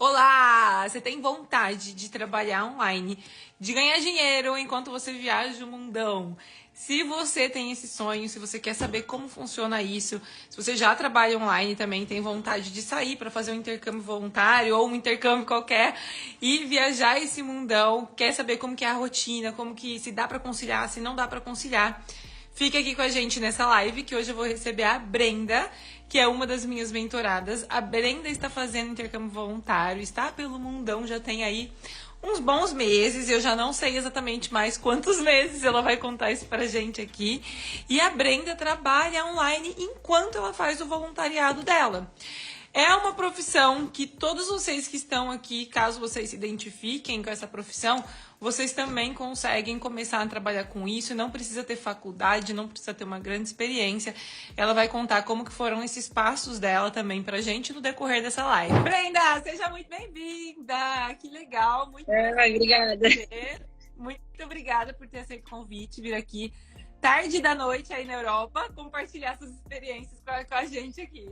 Olá! Você tem vontade de trabalhar online, de ganhar dinheiro enquanto você viaja o mundão? Se você tem esse sonho, se você quer saber como funciona isso, se você já trabalha online e também tem vontade de sair para fazer um intercâmbio voluntário ou um intercâmbio qualquer e viajar esse mundão, quer saber como que é a rotina, como que se dá para conciliar, se não dá para conciliar, fica aqui com a gente nessa live que hoje eu vou receber a Brenda, que é uma das minhas mentoradas. A Brenda está fazendo intercâmbio voluntário, está pelo mundão, já tem aí uns bons meses, eu já não sei exatamente mais quantos meses, ela vai contar isso pra gente aqui. E a Brenda trabalha online enquanto ela faz o voluntariado dela. É uma profissão que todos vocês que estão aqui, caso vocês se identifiquem com essa profissão, vocês também conseguem começar a trabalhar com isso. Não precisa ter faculdade, não precisa ter uma grande experiência. Ela vai contar como que foram esses passos dela também pra gente no decorrer dessa live. Brenda, seja muito bem-vinda! Que legal, muito Obrigada. Muito obrigada por ter aceito o convite, vir aqui tarde da noite aí na Europa, compartilhar suas experiências com a gente aqui.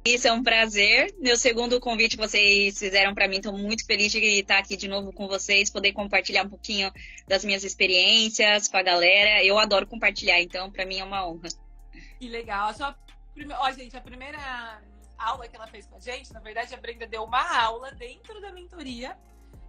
Isso é um prazer. Meu segundo convite que vocês fizeram para mim. Estou muito feliz de estar aqui de novo com vocês, poder compartilhar um pouquinho das minhas experiências com a galera. Eu adoro compartilhar, então para mim é uma honra. Que legal. Gente, a primeira aula que ela fez com a gente, na verdade, a Brenda deu uma aula dentro da mentoria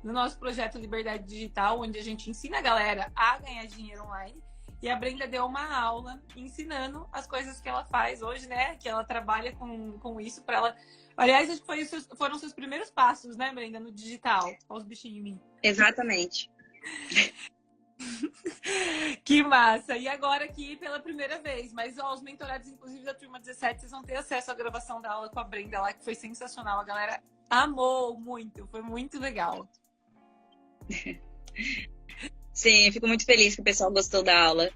do nosso projeto Liberdade Digital, onde a gente ensina a galera a ganhar dinheiro online. E a Brenda deu uma aula ensinando as coisas que ela faz hoje, né? Que ela trabalha com isso para ela. Aliás, acho que foram os seus primeiros passos, né, Brenda, no digital. Olha os bichinhos em mim. Exatamente. Que massa! E agora aqui pela primeira vez. Mas os mentorados, inclusive da turma 17, vocês vão ter acesso à gravação da aula com a Brenda lá, que foi sensacional. A galera amou muito, foi muito legal. Sim, fico muito feliz que o pessoal gostou da aula.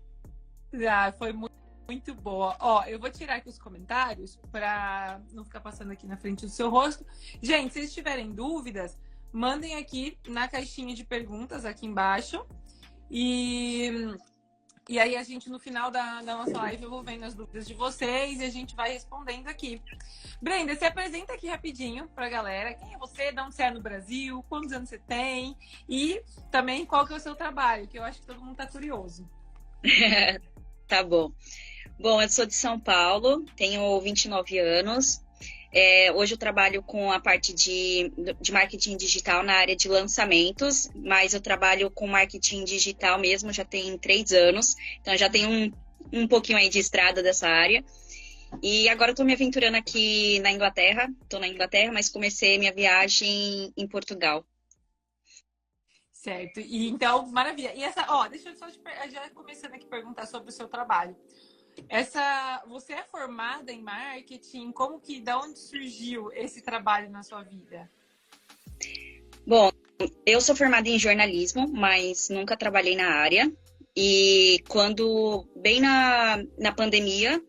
Foi muito boa. Ó, eu vou tirar aqui os comentários para não ficar passando aqui na frente do seu rosto. Gente, se vocês tiverem dúvidas, mandem aqui na caixinha de perguntas aqui embaixo. E aí a gente, no final da nossa live, eu vou vendo as dúvidas de vocês e a gente vai respondendo aqui. Brenda, se apresenta aqui rapidinho pra galera. Quem é você? De onde você é no Brasil? Quantos anos você tem? E também qual que é o seu trabalho, que eu acho que todo mundo tá curioso. Tá bom. Bom, eu sou de São Paulo, tenho 29 anos. Hoje eu trabalho com a parte de marketing digital na área de lançamentos, mas eu trabalho com marketing digital mesmo, já tem 3 anos, então já tenho um pouquinho aí de estrada dessa área. E agora eu tô me aventurando aqui na Inglaterra, tô na Inglaterra, mas comecei minha viagem em Portugal. Certo, e então, maravilha. E deixa eu só já começando aqui a perguntar sobre o seu trabalho. Você é formada em marketing? Da onde surgiu esse trabalho na sua vida? Bom, eu sou formada em jornalismo, mas nunca trabalhei na área. E bem na pandemia,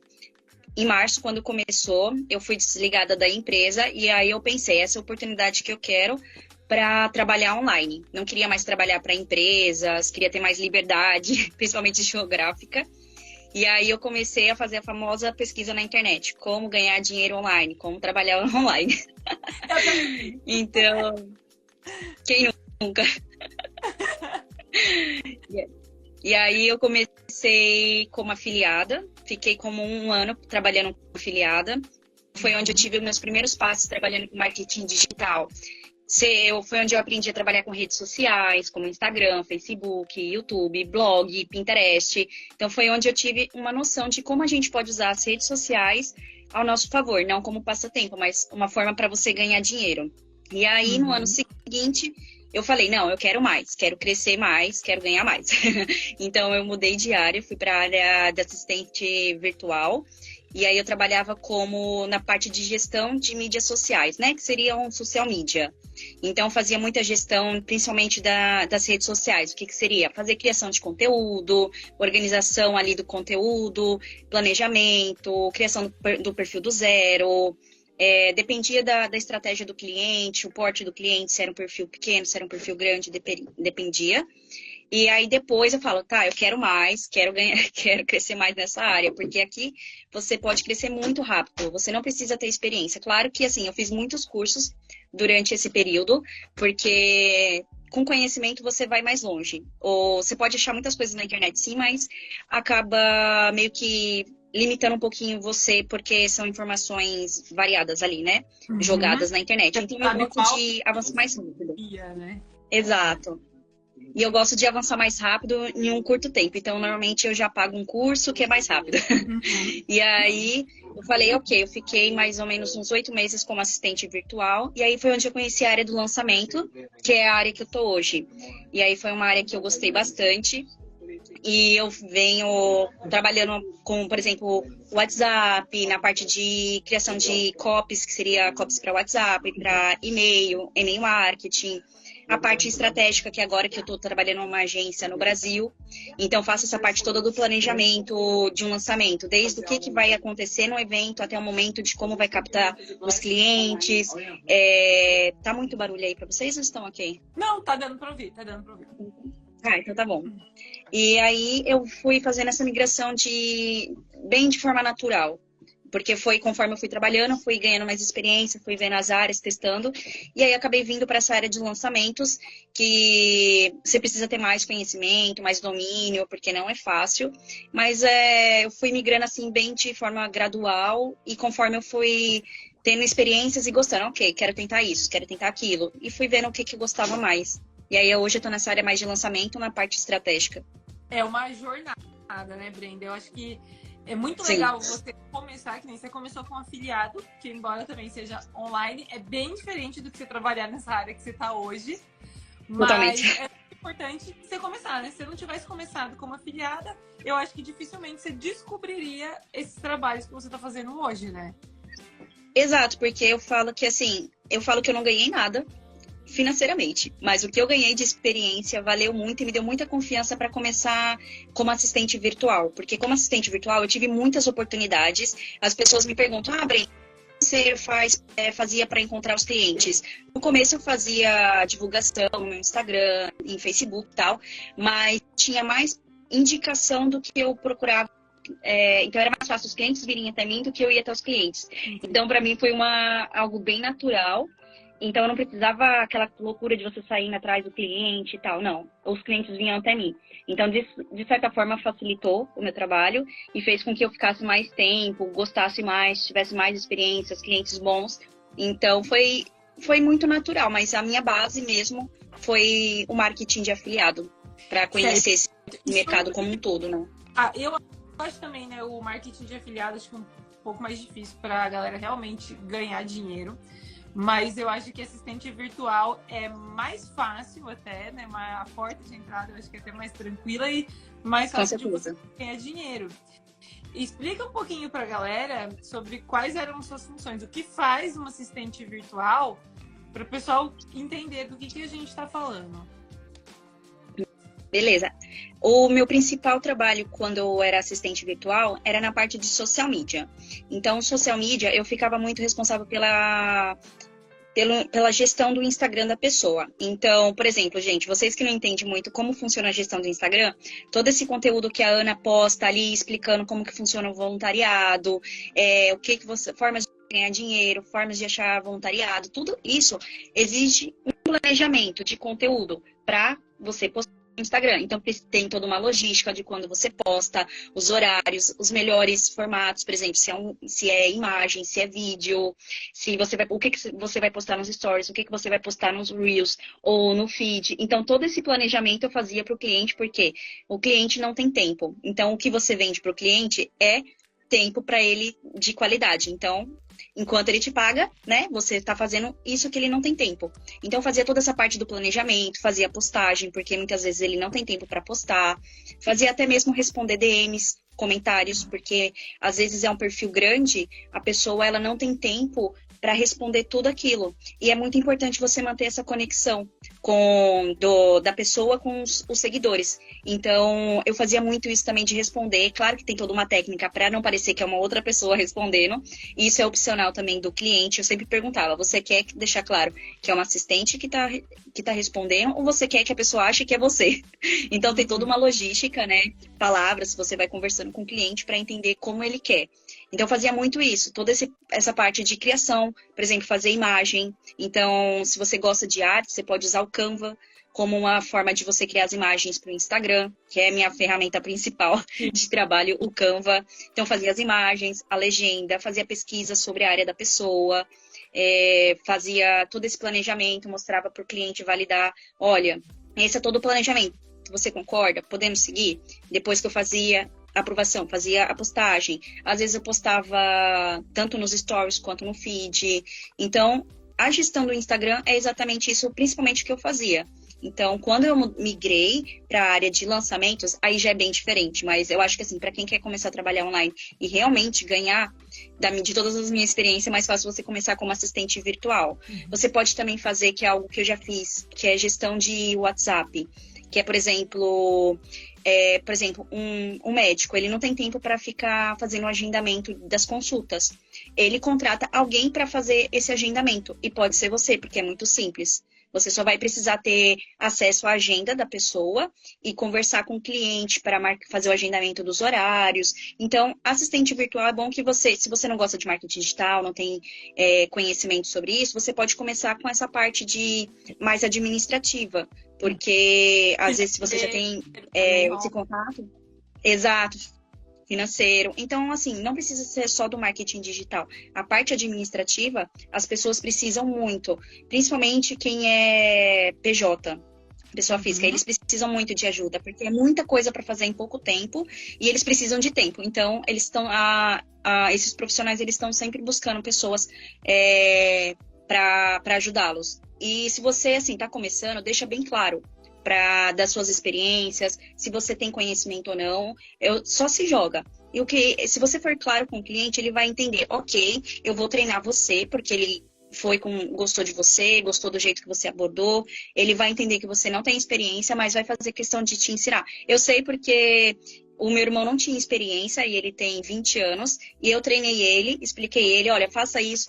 em março, quando começou, eu fui desligada da empresa e aí eu pensei, essa é a oportunidade que eu quero para trabalhar online. Não queria mais trabalhar para empresas, queria ter mais liberdade, principalmente geográfica. E aí eu comecei a fazer a famosa pesquisa na internet, como ganhar dinheiro online, como trabalhar online. Então, quem nunca? E aí eu comecei como afiliada, fiquei como 1 ano trabalhando como afiliada. Foi onde eu tive os meus primeiros passos trabalhando com marketing digital. Foi onde eu aprendi a trabalhar com redes sociais, como Instagram, Facebook, YouTube, blog, Pinterest. Então foi onde eu tive uma noção de como a gente pode usar as redes sociais ao nosso favor, não como passatempo, mas uma forma para você ganhar dinheiro. E aí, no ano seguinte, eu falei, não, eu quero mais, quero crescer mais, quero ganhar mais. Então eu mudei de área, fui para a área de assistente virtual. E aí eu trabalhava na parte de gestão de mídias sociais, né? Que seria um social media. Então eu fazia muita gestão, principalmente das redes sociais. O que seria? Fazer criação de conteúdo, organização ali do conteúdo, planejamento, criação do perfil do zero. Dependia da estratégia do cliente, o porte do cliente, se era um perfil pequeno, se era um perfil grande, dependia. E aí depois eu falo, tá, eu quero mais, quero ganhar, quero crescer mais nessa área, porque aqui você pode crescer muito rápido, você não precisa ter experiência. Claro que, assim, eu fiz muitos cursos durante esse período, porque com conhecimento você vai mais longe. Ou você pode achar muitas coisas na internet, sim, mas acaba meio que limitando um pouquinho você, porque são informações variadas ali, né? Jogadas na internet. Então eu gosto de avançar mais rápido. Né? Exato. E eu gosto de avançar mais rápido em um curto tempo. Então, normalmente, eu já pago um curso que é mais rápido. E aí, eu falei, ok, eu fiquei mais ou menos uns 8 meses como assistente virtual. E aí, foi onde eu conheci a área do lançamento, que é a área que eu tô hoje. E aí, foi uma área que eu gostei bastante. E eu venho trabalhando com, por exemplo, WhatsApp, na parte de criação de copies, que seria copies para WhatsApp, para e-mail, e-mail marketing. A parte estratégica, que agora que eu estou trabalhando numa agência no Brasil. Então, faço essa parte toda do planejamento de um lançamento. Desde o que vai acontecer no evento até o momento de como vai captar os clientes. Tá muito barulho aí para vocês ou estão ok? Não, tá dando para ouvir, tá dando para ouvir. Ah, então tá bom. E aí eu fui fazendo essa migração bem de forma natural. Porque foi conforme eu fui trabalhando, fui ganhando mais experiência, fui vendo as áreas, testando. E aí acabei vindo para essa área de lançamentos, que você precisa ter mais conhecimento, mais domínio, porque não é fácil. Mas eu fui migrando assim bem de forma gradual e conforme eu fui tendo experiências e gostando. Ok, quero tentar isso, quero tentar aquilo. E fui vendo o que eu gostava mais. E aí hoje eu tô nessa área mais de lançamento, na parte estratégica. É uma jornada, né, Brenda? Eu acho que é muito legal você começar, que nem você começou com afiliado, que embora também seja online, é bem diferente do que você trabalhar nessa área que você está hoje. Totalmente. Mas é importante você começar, né? Se você não tivesse começado como afiliada, eu acho que dificilmente você descobriria esses trabalhos que você está fazendo hoje, né? Exato, porque eu falo que assim, eu não ganhei nada financeiramente, mas o que eu ganhei de experiência valeu muito e me deu muita confiança para começar como assistente virtual, porque como assistente virtual eu tive muitas oportunidades. As pessoas me perguntam, Brenda, você fazia para encontrar os clientes? No começo eu fazia divulgação no meu Instagram, em Facebook e tal, mas tinha mais indicação do que eu procurava. Então era mais fácil os clientes virem até mim do que eu ia até os clientes. Então para mim foi algo bem natural. Então, eu não precisava aquela loucura de você sair atrás do cliente e tal, não. Os clientes vinham até mim. Então, de certa forma, facilitou o meu trabalho e fez com que eu ficasse mais tempo, gostasse mais, tivesse mais experiências, clientes bons. Então, foi muito natural, mas a minha base mesmo foi o marketing de afiliado, para conhecer esse mercado como um todo, né? Eu acho também, né, o marketing de afiliado acho que é um pouco mais difícil para a galera realmente ganhar dinheiro. Mas eu acho que assistente virtual é mais fácil até, né? A porta de entrada eu acho que é até mais tranquila e mais fácil de você ganhar dinheiro. Explica um pouquinho pra galera sobre quais eram suas funções. O que faz um assistente virtual para o pessoal entender do que a gente está falando. Beleza. O meu principal trabalho quando eu era assistente virtual era na parte de social media. Então, social media, eu ficava muito responsável pela gestão do Instagram da pessoa. Então, por exemplo, gente, vocês que não entendem muito como funciona a gestão do Instagram, todo esse conteúdo que a Ana posta ali, explicando como que funciona o voluntariado, formas de ganhar dinheiro, formas de achar voluntariado, tudo isso exige um planejamento de conteúdo para você postar no Instagram. Então, tem toda uma logística de quando você posta, os horários, os melhores formatos, por exemplo, se é imagem, se é vídeo, o que você vai postar nos stories, o que você vai postar nos Reels ou no feed. Então, todo esse planejamento eu fazia para o cliente, porque o cliente não tem tempo. Então, o que você vende para o cliente é tempo para ele de qualidade. Então, enquanto ele te paga, né, você está fazendo isso que ele não tem tempo. Então, fazia toda essa parte do planejamento, fazia postagem, porque muitas vezes ele não tem tempo para postar, fazia até mesmo responder DMs, comentários, porque às vezes é um perfil grande, a pessoa ela não tem tempo para responder tudo aquilo. E é muito importante você manter essa conexão da pessoa com os seguidores. Então, eu fazia muito isso também de responder. Claro que tem toda uma técnica para não parecer que é uma outra pessoa respondendo. E isso é opcional também do cliente. Eu sempre perguntava, você quer deixar claro que é uma assistente que tá respondendo ou você quer que a pessoa ache que é você? Então, tem toda uma logística, né? Palavras, você vai conversando com o cliente para entender como ele quer. Então, eu fazia muito isso, toda essa parte de criação, por exemplo, fazer imagem. Então, se você gosta de arte, você pode usar o Canva como uma forma de você criar as imagens para o Instagram, que é a minha ferramenta principal de trabalho, o Canva. Então, fazia as imagens, a legenda, fazia pesquisa sobre a área da pessoa, fazia todo esse planejamento, mostrava para o cliente validar, olha, esse é todo o planejamento. Você concorda? Podemos seguir? Depois que eu fazia a aprovação, fazia a postagem. Às vezes eu postava tanto nos stories quanto no feed. Então, a gestão do Instagram é exatamente isso, principalmente o que eu fazia. Então, quando eu migrei para a área de lançamentos, aí já é bem diferente. Mas eu acho que, assim, para quem quer começar a trabalhar online e realmente ganhar de todas as minhas experiências, é mais fácil você começar como assistente virtual. Você pode também fazer, que é algo que eu já fiz, que é gestão de WhatsApp. Que é, por exemplo, um médico, ele não tem tempo para ficar fazendo o agendamento das consultas. Ele contrata alguém para fazer esse agendamento. E pode ser você, porque é muito simples. Você só vai precisar ter acesso à agenda da pessoa e conversar com o cliente para fazer o agendamento dos horários. Então, assistente virtual é bom que você, se você não gosta de marketing digital, não tem conhecimento sobre isso, você pode começar com essa parte mais administrativa. Porque, às vezes, se você já tem esse contato... Exato. Financeiro. Então, assim, não precisa ser só do marketing digital. A parte administrativa, as pessoas precisam muito, principalmente quem é PJ, pessoa física, eles precisam muito de ajuda, porque é muita coisa para fazer em pouco tempo e eles precisam de tempo. Então, eles estão, esses profissionais, eles estão sempre buscando pessoas para ajudá-los. E se você, assim, está começando, deixa bem claro das suas experiências, se você tem conhecimento ou não, só se joga. E se você for claro com o cliente, ele vai entender, ok, eu vou treinar você, porque ele gostou de você, gostou do jeito que você abordou, ele vai entender que você não tem experiência, mas vai fazer questão de te ensinar. Eu sei porque o meu irmão não tinha experiência e ele tem 20 anos, e eu treinei ele, expliquei ele, olha, faça isso,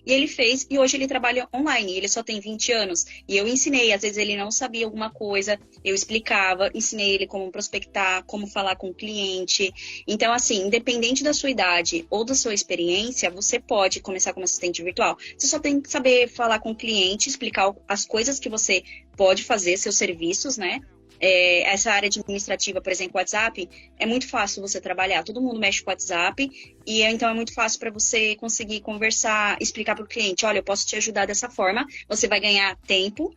e ele fez, e hoje ele trabalha online, ele só tem 20 anos, e eu ensinei, às vezes ele não sabia alguma coisa, eu explicava, ensinei ele como prospectar, como falar com o cliente. Então, assim, independente da sua idade ou da sua experiência, você pode começar como assistente virtual. Você só tem que saber falar com o cliente, explicar as coisas que você pode fazer, seus serviços, né? Essa área administrativa, por exemplo, WhatsApp, é muito fácil você trabalhar. Todo mundo mexe com WhatsApp e então é muito fácil para você conseguir conversar, explicar para o cliente, olha, eu posso te ajudar dessa forma, você vai ganhar tempo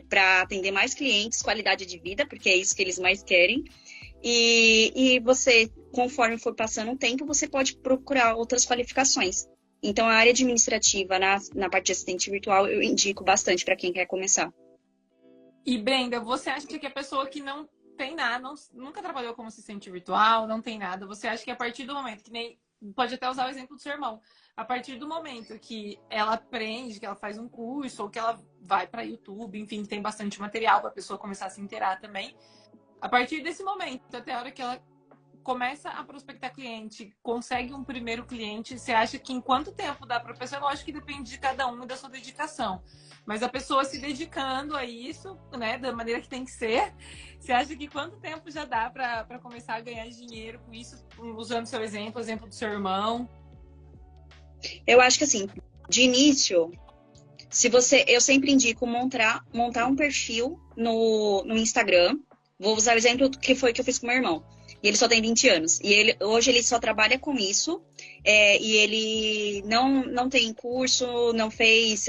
para atender mais clientes, qualidade de vida, porque é isso que eles mais querem. E você, conforme for passando o tempo, você pode procurar outras qualificações. Então, a área administrativa na parte de assistente virtual, eu indico bastante para quem quer começar. E Brenda, você acha que a pessoa que não tem nada, nunca trabalhou como assistente virtual, não tem nada, você acha que a partir do momento, que nem pode até usar o exemplo do seu irmão, a partir do momento que ela aprende, que ela faz um curso, ou que ela vai para YouTube, enfim, tem bastante material para a pessoa começar a se inteirar também, a partir desse momento, até a hora que ela começa a prospectar cliente, consegue um primeiro cliente, você acha que em quanto tempo dá para a pessoa? Lógico que depende de cada um e da sua dedicação. Mas a pessoa se dedicando a isso, né, da maneira que tem que ser, você acha que quanto tempo já dá para começar a ganhar dinheiro com isso, usando seu exemplo, o exemplo do seu irmão? Eu acho que assim, de início, eu sempre indico montar um perfil no Instagram. Vou usar o exemplo que foi que eu fiz com meu irmão. E ele só tem 20 anos. E hoje ele só trabalha com isso. E ele não tem curso, não fez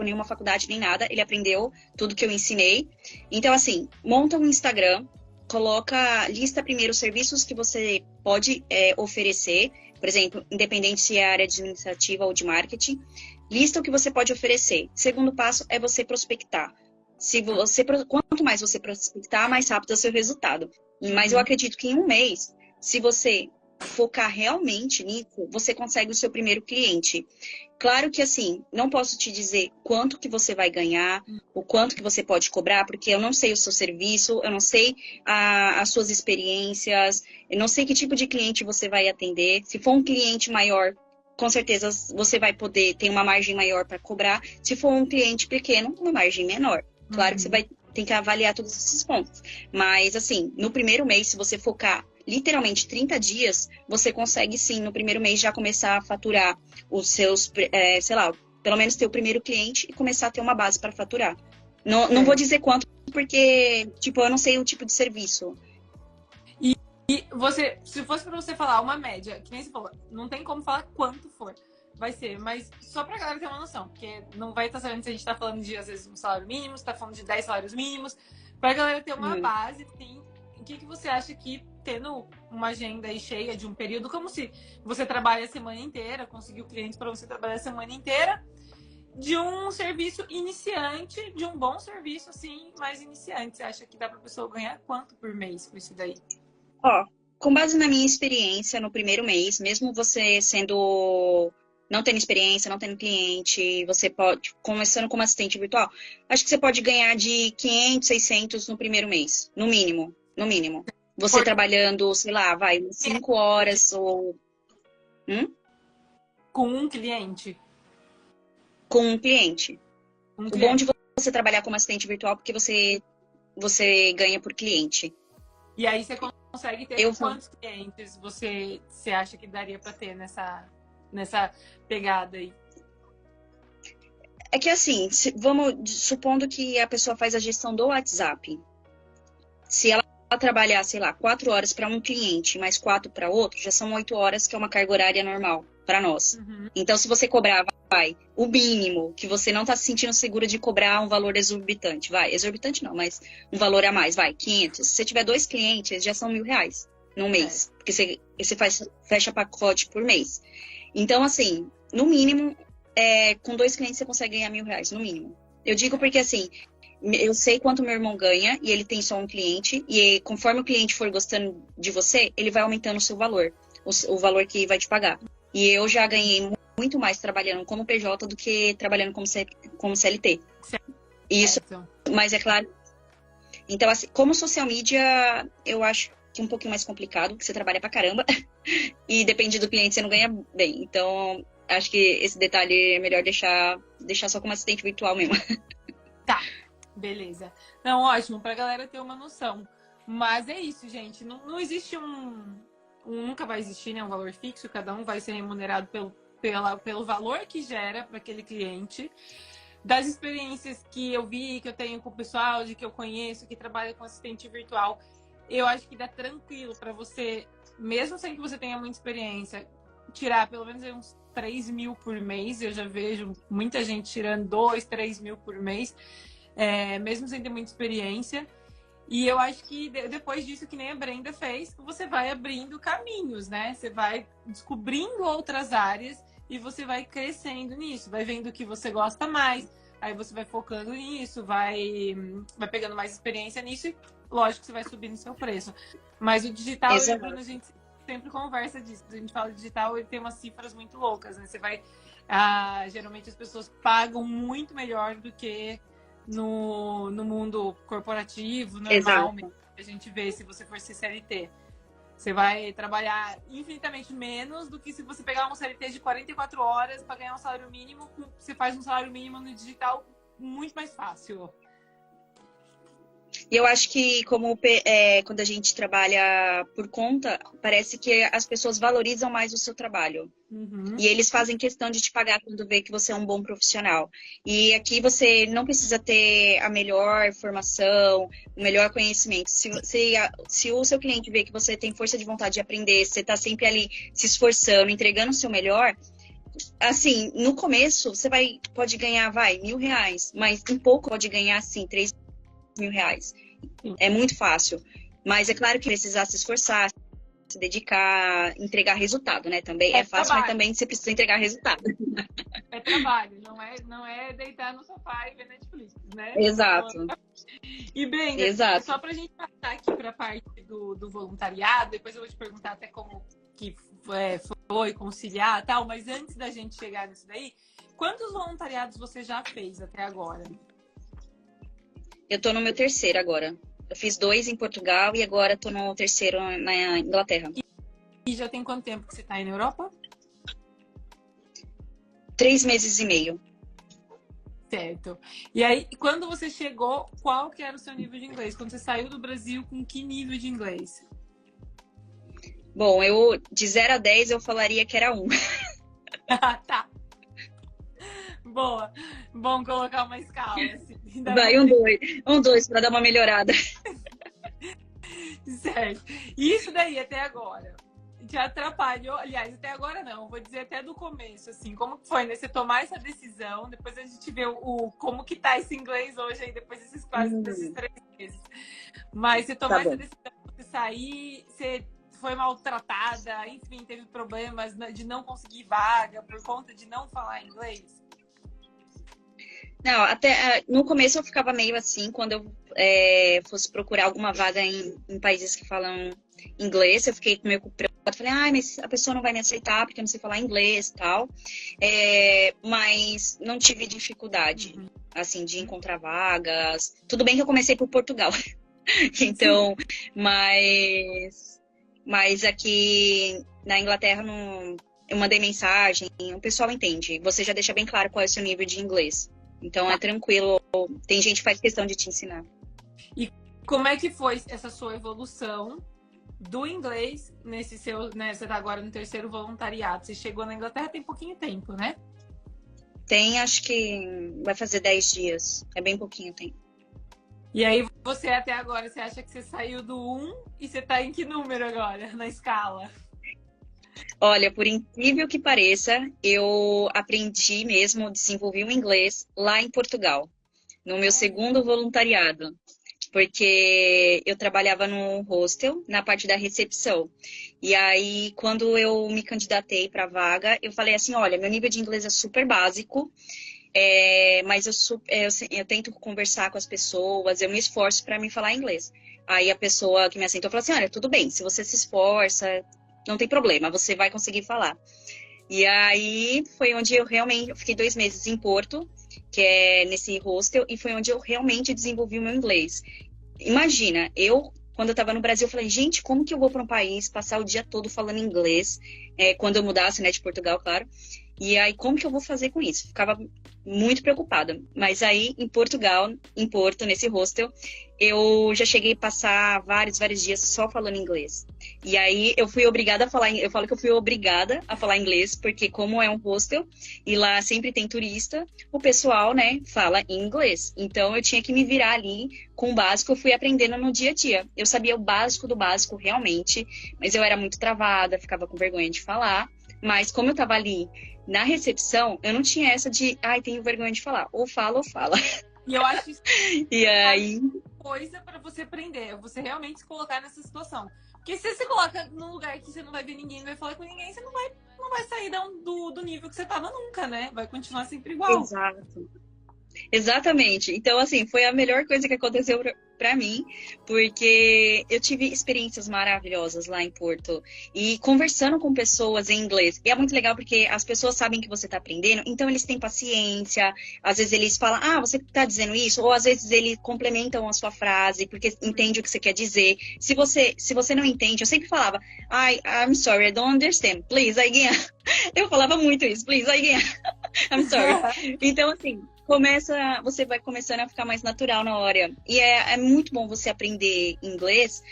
nenhuma faculdade nem nada. Ele aprendeu tudo que eu ensinei. Então, assim, monta um Instagram, lista primeiro os serviços que você pode oferecer. Por exemplo, independente se é área administrativa ou de marketing. Lista o que você pode oferecer. Segundo passo é você prospectar. Quanto mais você prospectar, mais rápido é o seu resultado. Mas eu acredito que em um mês, se você focar realmente nisso, você consegue o seu primeiro cliente. Claro que, assim, não posso te dizer quanto que você vai ganhar, o quanto que você pode cobrar, porque eu não sei o seu serviço, eu não sei as suas experiências, eu não sei que tipo de cliente você vai atender. Se for um cliente maior, com certeza você vai poder ter uma margem maior para cobrar. Se for um cliente pequeno, uma margem menor. Claro que você vai ter que avaliar todos esses pontos. Mas, assim, no primeiro mês, se você focar literalmente 30 dias, você consegue sim, no primeiro mês, já começar a faturar os seus, sei lá, pelo menos ter o primeiro cliente e começar a ter uma base para faturar. Não vou dizer quanto, porque, tipo, eu não sei o tipo de serviço. E você, se fosse pra você falar uma média, que nem você falou, não tem como falar quanto for, vai ser, mas só pra galera ter uma noção, porque não vai estar sabendo se a gente tá falando de, às vezes, um salário mínimo, se tá falando de 10 salários mínimos, pra galera ter uma base, assim, o que você acha que, tendo uma agenda aí cheia de um período, como se você trabalha a semana inteira, conseguiu clientes para você trabalhar a semana inteira, de um serviço iniciante, de um bom serviço, assim, mais iniciante. Você acha que dá pra pessoa ganhar quanto por mês com isso daí? Ó, com base na minha experiência no primeiro mês, mesmo você sendo... não tendo experiência, não tendo cliente, você pode, começando como assistente virtual, acho que você pode ganhar de 500, 600 no primeiro mês, no mínimo, no mínimo. Você trabalhando, sei lá, vai, 5 horas ou... Com um cliente? Com um cliente. O bom de você trabalhar como assistente virtual, porque você ganha por cliente. E aí você consegue ter quantos clientes você acha que daria para ter nessa pegada aí? É que assim, supondo que a pessoa faz a gestão do WhatsApp. Se ela trabalhar, sei lá, 4 horas para um cliente, mais 4 para outro, já são 8 horas, que é uma carga horária normal para nós. Então, se você cobrar, o mínimo, que você não está se sentindo segura de cobrar um valor exorbitante, exorbitante não, mas um valor a mais, 500. Se você tiver 2 clientes, já são R$1.000 no mês, porque você fecha pacote por mês. Então, assim, no mínimo, com 2 clientes você consegue ganhar R$1.000, no mínimo. Eu digo porque, assim, eu sei quanto meu irmão ganha e ele tem só um cliente, e conforme o cliente for gostando de você, ele vai aumentando o seu valor, o valor que vai te pagar. E eu já ganhei muito mais trabalhando como PJ do que trabalhando como CLT. Isso, mas é claro. Então, assim, como social media, eu acho que é um pouquinho mais complicado, porque você trabalha pra caramba e depende do cliente, você não ganha bem. Então, acho que esse detalhe é melhor deixar só como assistente virtual mesmo. Tá, beleza. Não, ótimo, pra galera ter uma noção. Mas é isso, gente. Não existe nunca vai existir, né, um valor fixo, cada um vai ser remunerado pelo valor que gera para aquele cliente. Das experiências que eu vi, que eu tenho com o pessoal, de que eu conheço, que trabalha com assistente virtual, eu acho que dá tranquilo para você, mesmo sem que você tenha muita experiência, tirar pelo menos uns 3 mil por mês. Eu já vejo muita gente tirando 2, 3 mil por mês, mesmo sem ter muita experiência. E eu acho que depois disso, que nem a Brenda fez, você vai abrindo caminhos, né? Você vai descobrindo outras áreas e você vai crescendo nisso. Vai vendo o que você gosta mais, aí você vai focando nisso, vai pegando mais experiência nisso e, lógico, você vai subindo o seu preço. Mas o digital, eu e a Bruna, a gente sempre conversa disso. A gente fala de digital, ele tem umas cifras muito loucas, né? Você vai... geralmente as pessoas pagam muito melhor do que no mundo corporativo, normal, a gente vê se você for CLT. Você vai trabalhar infinitamente menos do que se você pegar um CLT de 44 horas para ganhar um salário mínimo. Você faz um salário mínimo no digital muito mais fácil. E eu acho que quando a gente trabalha por conta, parece que as pessoas valorizam mais o seu trabalho. E eles fazem questão de te pagar quando vê que você é um bom profissional. E aqui você não precisa ter a melhor formação, o melhor conhecimento. Se o seu cliente vê que você tem força de vontade de aprender, você está sempre ali se esforçando, entregando o seu melhor, assim, no começo você pode ganhar, R$1.000, mas em pouco pode ganhar, assim, R$3.000. É muito fácil. Mas é claro que precisar se esforçar, se dedicar, entregar resultado, né? Também é fácil, trabalho. Mas também você precisa entregar resultado. É trabalho, não é deitar no sofá e ver Netflix, né? Exato. E Brenda, só pra gente passar aqui pra parte do voluntariado, depois eu vou te perguntar até como que foi conciliar e tal, mas antes da gente chegar nisso daí, quantos voluntariados você já fez até agora? Eu tô no meu terceiro agora. Eu fiz 2 em Portugal e agora tô no terceiro na Inglaterra. E já tem quanto tempo que você tá aí na Europa? 3 meses e meio. Certo. E aí, quando você chegou, qual que era o seu nível de inglês? Quando você saiu do Brasil, com que nível de inglês? Bom, eu de 0 a 10 eu falaria que era 1. Tá. Boa. Bom colocar uma escala. Assim. Vai, 2. 2 para dar uma melhorada. Certo. E isso daí até agora? Te atrapalhou? Aliás, até agora não. Vou dizer até do começo, assim. Como foi, né? Você tomar essa decisão, depois a gente vê como que tá esse inglês hoje aí, depois desses 3 meses. Mas você tomar essa decisão, você sair, você foi maltratada, enfim, teve problemas de não conseguir vaga por conta de não falar inglês? Não, até no começo eu ficava meio assim, quando eu fosse procurar alguma vaga em países que falam inglês, eu fiquei meio preocupada. Falei, mas a pessoa não vai me aceitar porque eu não sei falar inglês e tal. Mas não tive dificuldade, assim, de encontrar vagas. Tudo bem que eu comecei por Portugal. Então, mas aqui na Inglaterra eu mandei mensagem, o pessoal entende. Você já deixa bem claro qual é o seu nível de inglês. Então é tranquilo, tem gente que faz questão de te ensinar. E como é que foi essa sua evolução do inglês nesse seu, né? Você tá agora no terceiro voluntariado. Você chegou na Inglaterra tem pouquinho tempo, né? Tem, acho que vai fazer 10 dias. É bem pouquinho tempo. E aí você até agora, você acha que você saiu do 1 e você tá em que número agora na escala? Olha, por incrível que pareça, eu aprendi mesmo, desenvolvi o inglês lá em Portugal, no meu segundo voluntariado, porque eu trabalhava no hostel, na parte da recepção. E aí, quando eu me candidatei para a vaga, eu falei assim, olha, meu nível de inglês é super básico, mas eu tento conversar com as pessoas, eu me esforço para me falar inglês. Aí a pessoa que me aceitou falou assim, olha, tudo bem, se você se esforça, não tem problema, você vai conseguir falar. E aí foi onde eu fiquei 2 meses em Porto, que é nesse hostel, e foi onde eu realmente desenvolvi o meu inglês. Imagina, quando eu estava no Brasil, eu falei, gente, como que eu vou para um país, passar o dia todo falando inglês, quando eu mudasse, né, de Portugal, claro. E aí, como que eu vou fazer com isso? Ficava muito preocupada. Mas aí, em Portugal, em Porto, nesse hostel, eu já cheguei a passar vários dias só falando inglês. E aí, eu fui obrigada a falar, eu falo que eu fui obrigada a falar inglês, porque como é um hostel, e lá sempre tem turista, o pessoal, né, fala inglês. Então, eu tinha que me virar ali com o básico, eu fui aprendendo no dia a dia. Eu sabia o básico do básico, realmente, mas eu era muito travada, ficava com vergonha de falar. Mas como eu tava ali na recepção, eu não tinha essa de, tenho vergonha de falar. Ou fala ou fala. E eu acho isso e aí coisa para você aprender, você realmente se colocar nessa situação. Porque se você se coloca num lugar que você não vai ver ninguém, não vai falar com ninguém, você não vai sair do nível que você tava nunca, né? Vai continuar sempre igual. Exato. Exatamente. Então, assim, foi a melhor coisa que aconteceu pra mim, porque eu tive experiências maravilhosas lá em Porto e conversando com pessoas em inglês. E é muito legal porque as pessoas sabem que você tá aprendendo, então eles têm paciência. Às vezes eles falam, você tá dizendo isso, ou às vezes eles complementam a sua frase porque entende o que você quer dizer. Se você não entende, eu sempre falava, I'm sorry, I don't understand. Please, again. Eu falava muito isso, please, again. I'm sorry. Então, assim, você vai começando a ficar mais natural na hora. E é muito bom você aprender inglês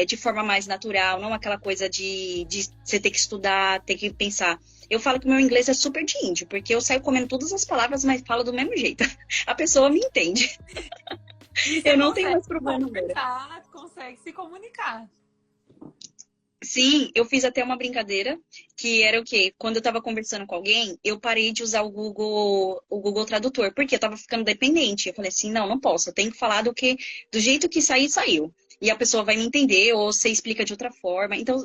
de forma mais natural, não aquela coisa de você ter que estudar, ter que pensar. Eu falo que o meu inglês é super de índio, porque eu saio comendo todas as palavras, mas falo do mesmo jeito. A pessoa me entende. Eu não tenho mais problema. Consegue se comunicar. Sim, eu fiz até uma brincadeira, que era o quê? Quando eu tava conversando com alguém, eu parei de usar o Google Tradutor, porque eu tava ficando dependente. Eu falei assim, não posso, eu tenho que falar do jeito que sair, saiu. E a pessoa vai me entender, ou você explica de outra forma. Então,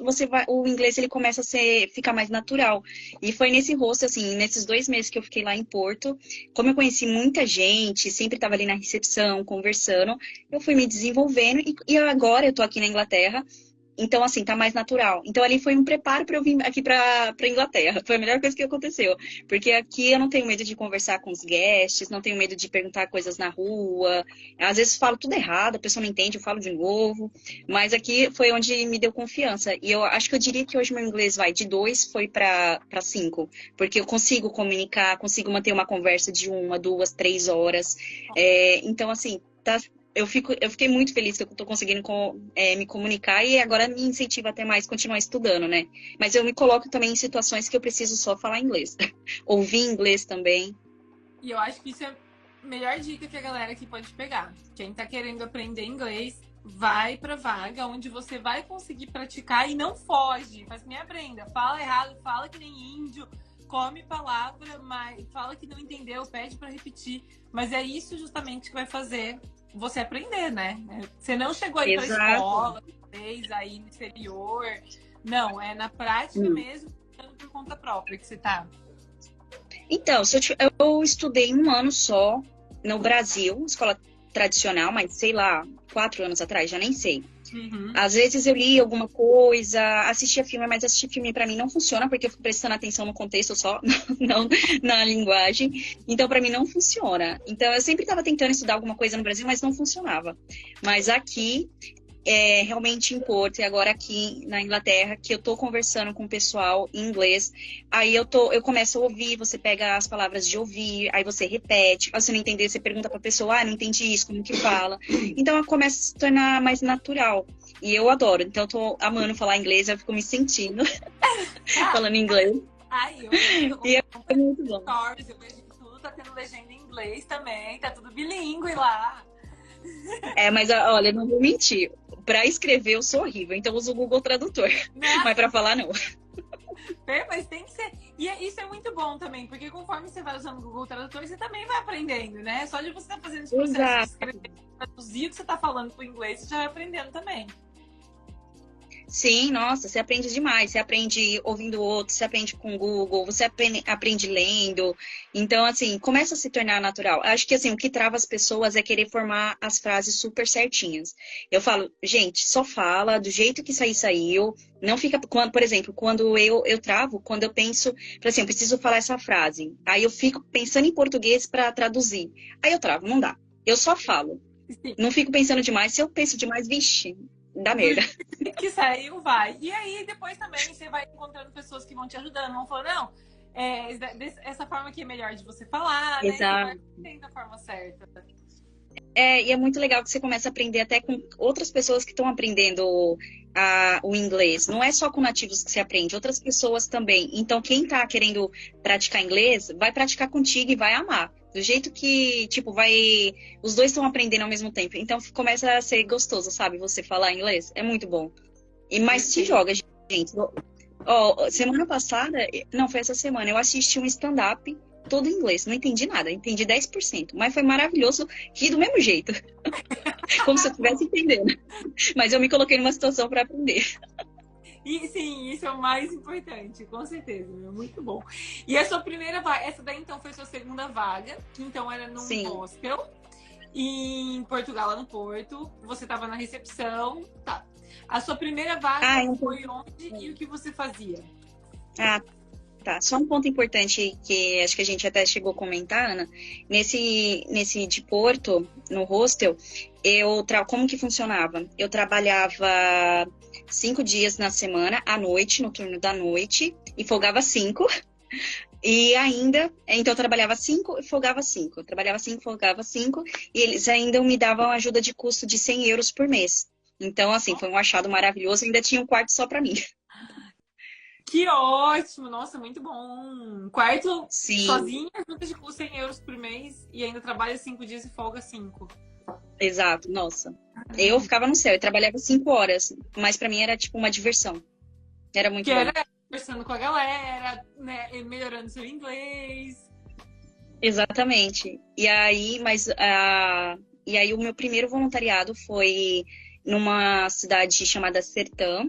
o inglês, ele começa a ficar mais natural. E foi nesse rosto, assim, nesses 2 meses que eu fiquei lá em Porto, como eu conheci muita gente, sempre tava ali na recepção, conversando, eu fui me desenvolvendo, e agora eu tô aqui na Inglaterra. Então, assim, tá mais natural. Então, ali foi um preparo para eu vir aqui pra Inglaterra. Foi a melhor coisa que aconteceu. Porque aqui eu não tenho medo de conversar com os guests, não tenho medo de perguntar coisas na rua. Às vezes falo tudo errado, a pessoa não entende, eu falo de novo. Mas aqui foi onde me deu confiança. E eu acho que eu diria que hoje meu inglês vai de 2 foi para 5. Porque eu consigo comunicar, consigo manter uma conversa de 1, 2, 3 horas. Então, assim, tá. Eu fiquei muito feliz que eu tô conseguindo me comunicar e agora me incentiva até mais continuar estudando, né? Mas eu me coloco também em situações que eu preciso só falar inglês. Ouvir inglês também. E eu acho que isso é a melhor dica que a galera aqui pode pegar. Quem tá querendo aprender inglês, vai pra vaga onde você vai conseguir praticar e não foge. Faz que nem aprenda. Fala errado, fala que nem índio, come palavra, mas fala que não entendeu, pede pra repetir. Mas é isso justamente que vai fazer você aprender, né? Você não chegou aí pra escola, fez aí no exterior. Não, é na prática mesmo, por conta própria que você tá. Então, eu estudei 1 ano só no Brasil, escola tradicional, mas sei lá, 4 anos atrás, já nem sei. Às vezes eu li alguma coisa, assistia filme, mas assistir filme pra mim não funciona, porque eu fico prestando atenção no contexto só, não na linguagem. Então, pra mim não funciona. Então, eu sempre tava tentando estudar alguma coisa no Brasil, mas não funcionava. Mas aqui, realmente em Porto, e agora aqui na Inglaterra, que eu tô conversando com o pessoal em inglês, aí eu começo a ouvir, você pega as palavras de ouvir, aí você repete, se você não entender, você pergunta pra pessoa, não entendi isso, como que fala? Então, começa a se tornar mais natural, e eu adoro, então eu tô amando falar inglês, eu fico me sentindo falando inglês. E é muito bom. Stories, eu vejo que tudo tá tendo legenda em inglês também, tá tudo bilíngue lá. Mas olha, não vou mentir. Pra escrever eu sou horrível, então eu uso o Google Tradutor. Mas pra falar, não. Mas tem que ser. E isso é muito bom também, porque conforme você vai usando o Google Tradutor, você também vai aprendendo, né? Só de você estar fazendo esse processo de escrever, traduzir o que você tá falando pro inglês, você já vai aprendendo também. Sim, nossa, você aprende demais. Você aprende ouvindo outros, você aprende com o Google, você aprende lendo. Então, assim, começa a se tornar natural. Acho que, assim, o que trava as pessoas é querer formar as frases super certinhas. Eu falo, gente, só fala do jeito que sair, saiu. Não fica... Por exemplo, quando eu travo, quando eu penso, assim, eu preciso falar essa frase. Aí eu fico pensando em português para traduzir. Aí eu travo, não dá. Eu só falo. Sim. Não fico pensando demais. Se eu penso demais, vixe... dá merda. Que saiu, vai. E aí, depois também, você vai encontrando pessoas que vão te ajudando. Vão falando, não, essa forma aqui é melhor de você falar, né? Você vai aprendendo a forma certa. E é muito legal que você começa a aprender até com outras pessoas que estão aprendendo o inglês. Não é só com nativos que você aprende, outras pessoas também. Então, quem tá querendo praticar inglês, vai praticar contigo e vai amar. Do jeito que, tipo, os dois estão aprendendo ao mesmo tempo. Então, começa a ser gostoso, sabe? Você falar inglês. É muito bom. Mas se joga, gente. Semana passada, não, foi essa semana, eu assisti um stand-up todo em inglês. Não entendi nada, entendi 10%. Mas foi maravilhoso, ri do mesmo jeito. Como se eu estivesse entendendo. Mas eu me coloquei numa situação para aprender. E sim, isso é o mais importante, com certeza, é muito bom. E a sua primeira vaga, essa daí então foi sua segunda vaga, que então era num hostel, e em Portugal, lá no Porto, você estava na recepção, tá. A sua primeira vaga foi onde e o que você fazia? Tá. Só um ponto importante que acho que a gente até chegou a comentar, Ana. Nesse de Porto, no hostel, como que funcionava? Eu trabalhava 5 dias na semana, à noite, no turno da noite, e folgava 5. E ainda, então eu trabalhava 5 e folgava 5. Eu trabalhava 5, folgava 5, e eles ainda me davam ajuda de custo de 100 euros por mês. Então, assim, foi um achado maravilhoso, ainda tinha um quarto só pra mim. Que ótimo! Nossa, muito bom! Quarto sozinha, ajuda de custo 100 euros por mês, e ainda trabalha 5 dias e folga 5. Exato, nossa. Eu ficava no céu, eu trabalhava 5 horas, mas pra mim era tipo uma diversão. Era muito bom. Era conversando com a galera, né, melhorando seu inglês. Exatamente. E aí o meu primeiro voluntariado foi numa cidade chamada Sertã,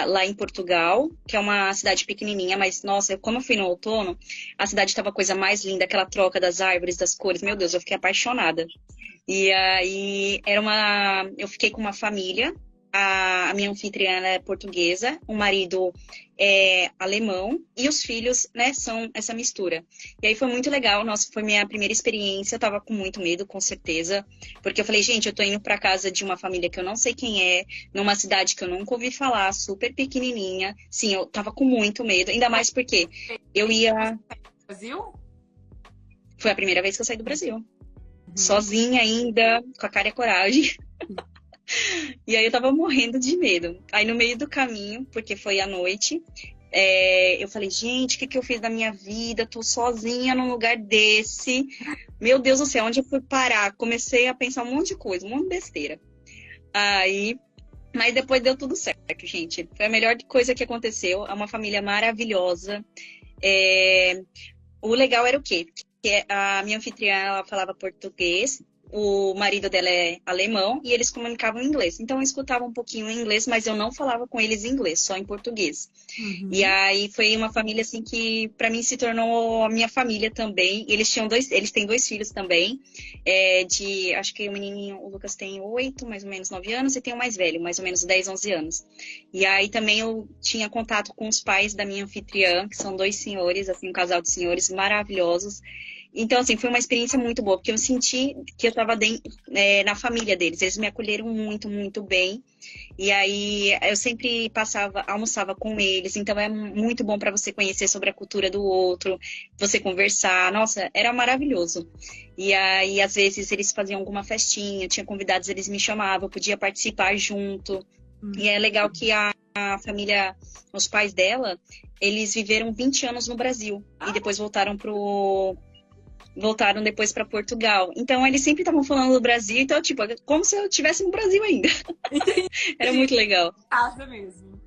lá em Portugal, que é uma cidade pequenininha, mas, nossa, como eu fui no outono, a cidade estava a coisa mais linda, aquela troca das árvores, das cores, meu Deus, eu fiquei apaixonada. E aí, eu fiquei com uma família, a minha anfitriã ela é portuguesa, o marido é alemão e os filhos, né, são essa mistura. E aí foi muito legal, nossa, foi minha primeira experiência, eu tava com muito medo, com certeza, porque eu falei, gente, eu tô indo pra casa de uma família que eu não sei quem é, numa cidade que eu nunca ouvi falar, super pequenininha. Sim, eu tava com muito medo, ainda mais porque eu ia... Brasil? Foi a primeira vez que eu saí do Brasil. Uhum. Sozinha ainda, com a cara e a coragem. E aí eu tava morrendo de medo. Aí no meio do caminho, porque foi à noite, eu falei, gente, o que que eu fiz da minha vida? Tô sozinha num lugar desse. Meu Deus do céu, onde eu fui parar? Comecei a pensar um monte de coisa, um monte de besteira. Aí, mas depois deu tudo certo, gente. Foi a melhor coisa que aconteceu. É uma família maravilhosa. O legal era o quê? Que a minha anfitriã, ela falava português, o marido dela é alemão e eles comunicavam em inglês. Então eu escutava um pouquinho em inglês, mas eu não falava com eles em inglês, só em português. Uhum. E aí foi uma família assim que para mim se tornou a minha família também. Eles têm dois filhos também, acho que o menininho, o Lucas tem 8, mais ou menos 9 anos, e tem o mais velho, mais ou menos 10, 11 anos. E aí também eu tinha contato com os pais da minha anfitriã, que são dois senhores, assim, um casal de senhores maravilhosos. Então, assim, foi uma experiência muito boa, porque eu senti que eu estava na família deles. Eles me acolheram muito, muito bem. E aí eu sempre almoçava com eles. Então é muito bom para você conhecer sobre a cultura do outro, você conversar. Nossa, era maravilhoso. E aí, às vezes, eles faziam alguma festinha, tinha convidados, eles me chamavam, eu podia participar junto. E é legal que a família, os pais dela, eles viveram 20 anos no Brasil. E depois voltaram depois para Portugal. Então, eles sempre estavam falando do Brasil. Então, tipo, como se eu estivesse no Brasil ainda. Era muito legal. Casa mesmo.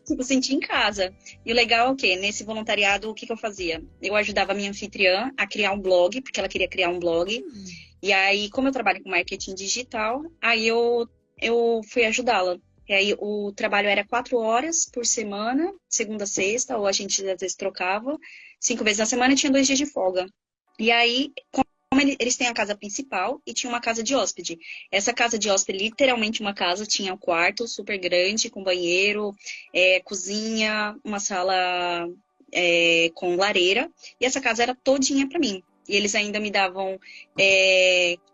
Tipo, senti em casa. E o legal é o quê? Nesse voluntariado, o que eu fazia? Eu ajudava a minha anfitriã a criar um blog, porque ela queria criar um blog. E aí, como eu trabalho com marketing digital, aí eu fui ajudá-la. E aí, o trabalho era 4 horas por semana, segunda a sexta, ou a gente às vezes trocava. 5 vezes na semana e tinha 2 dias de folga. E aí, como eles têm a casa principal e tinha uma casa de hóspede. Essa casa de hóspede, literalmente uma casa, tinha um quarto super grande, com banheiro, cozinha, uma sala com lareira. E essa casa era todinha para mim. E eles ainda me davam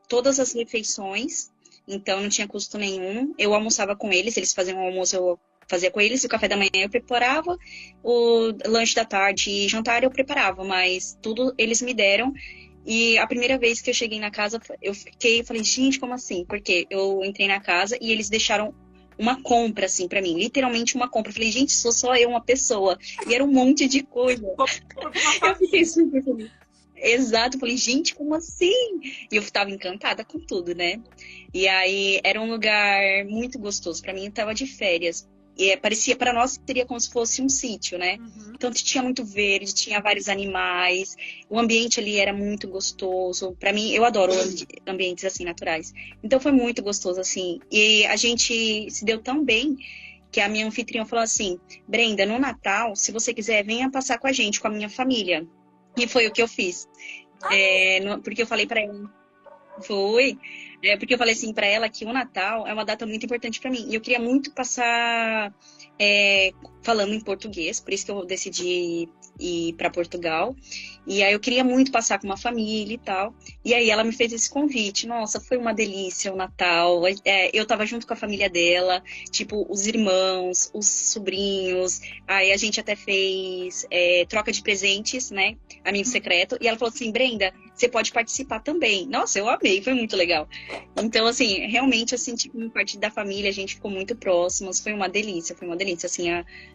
todas as refeições, então não tinha custo nenhum. Eu almoçava com eles faziam o almoço, eu fazia com eles, o café da manhã eu preparava, o lanche da tarde e jantar eu preparava, mas tudo eles me deram. E a primeira vez que eu cheguei na casa, eu falei, gente, como assim? Porque eu entrei na casa e eles deixaram uma compra, assim, pra mim. Literalmente uma compra. Eu falei, gente, sou só eu, uma pessoa. E era um monte de coisa. Eu fiquei super feliz. Exato, eu falei, gente, como assim? E eu tava encantada com tudo, né? E aí era um lugar muito gostoso. Pra mim, eu tava de férias. E parecia, para nós, seria como se fosse um sítio, né? Uhum. Então tinha muito verde, tinha vários animais, o ambiente ali era muito gostoso. Para mim, eu adoro ambientes assim naturais. Então foi muito gostoso assim. E a gente se deu tão bem que a minha anfitriã falou assim: Brenda, no Natal, se você quiser, venha passar com a gente, com a minha família. E foi o que eu fiz. Porque eu falei para ela. Foi. Porque eu falei assim para ela que o Natal é uma data muito importante para mim. E eu queria muito passar falando em português, por isso que eu decidi ir para Portugal. E aí eu queria muito passar com uma família e tal. E aí ela me fez esse convite. Nossa, foi uma delícia o Natal. Eu tava junto com a família dela, tipo, os irmãos, os sobrinhos. Aí a gente até fez troca de presentes, né? Amigo secreto. E ela falou assim, Brenda, você pode participar também. Nossa, eu amei, foi muito legal. Então, assim, realmente eu senti como parte da família, a gente ficou muito próximos, foi uma delícia, assim,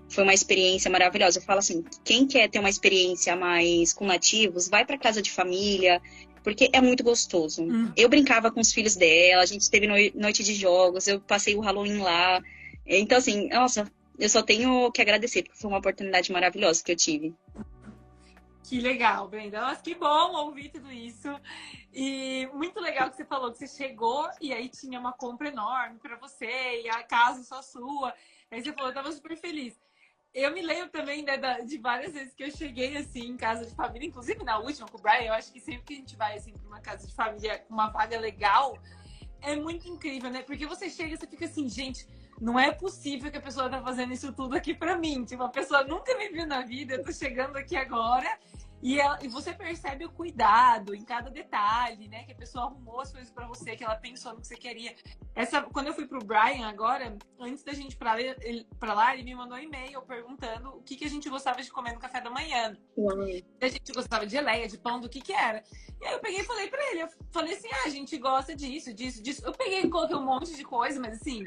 foi uma experiência maravilhosa. Eu falo assim, quem quer ter uma experiência mais com nativos, vai para casa de família, porque é muito gostoso. Eu brincava com os filhos dela, a gente teve noite de jogos, eu passei o Halloween lá. Então, assim, nossa, eu só tenho que agradecer, porque foi uma oportunidade maravilhosa que eu tive. Que legal, Brenda. Nossa, que bom ouvir tudo isso. E muito legal que você falou que você chegou e aí tinha uma compra enorme para você e a casa só sua. Aí você falou, eu tava super feliz. Eu me lembro também, né, de várias vezes que eu cheguei assim em casa de família, inclusive na última com o Brian, eu acho que sempre que a gente vai assim para uma casa de família com uma vaga legal, é muito incrível, né? Porque você chega e você fica assim, gente, não é possível que a pessoa tá fazendo isso tudo aqui pra mim. Tipo, a pessoa nunca me viu na vida, eu tô chegando aqui agora. E você percebe o cuidado em cada detalhe, né? Que a pessoa arrumou as coisas pra você, que ela pensou no que você queria. Quando eu fui pro Brian agora, antes da gente ir pra lá, ele me mandou um e-mail perguntando o que a gente gostava de comer no café da manhã. A gente gostava de geleia, de pão, do que era. E aí eu peguei e falei pra ele, eu falei assim, a gente gosta disso, disso, disso. Eu peguei e coloquei um monte de coisa, mas assim,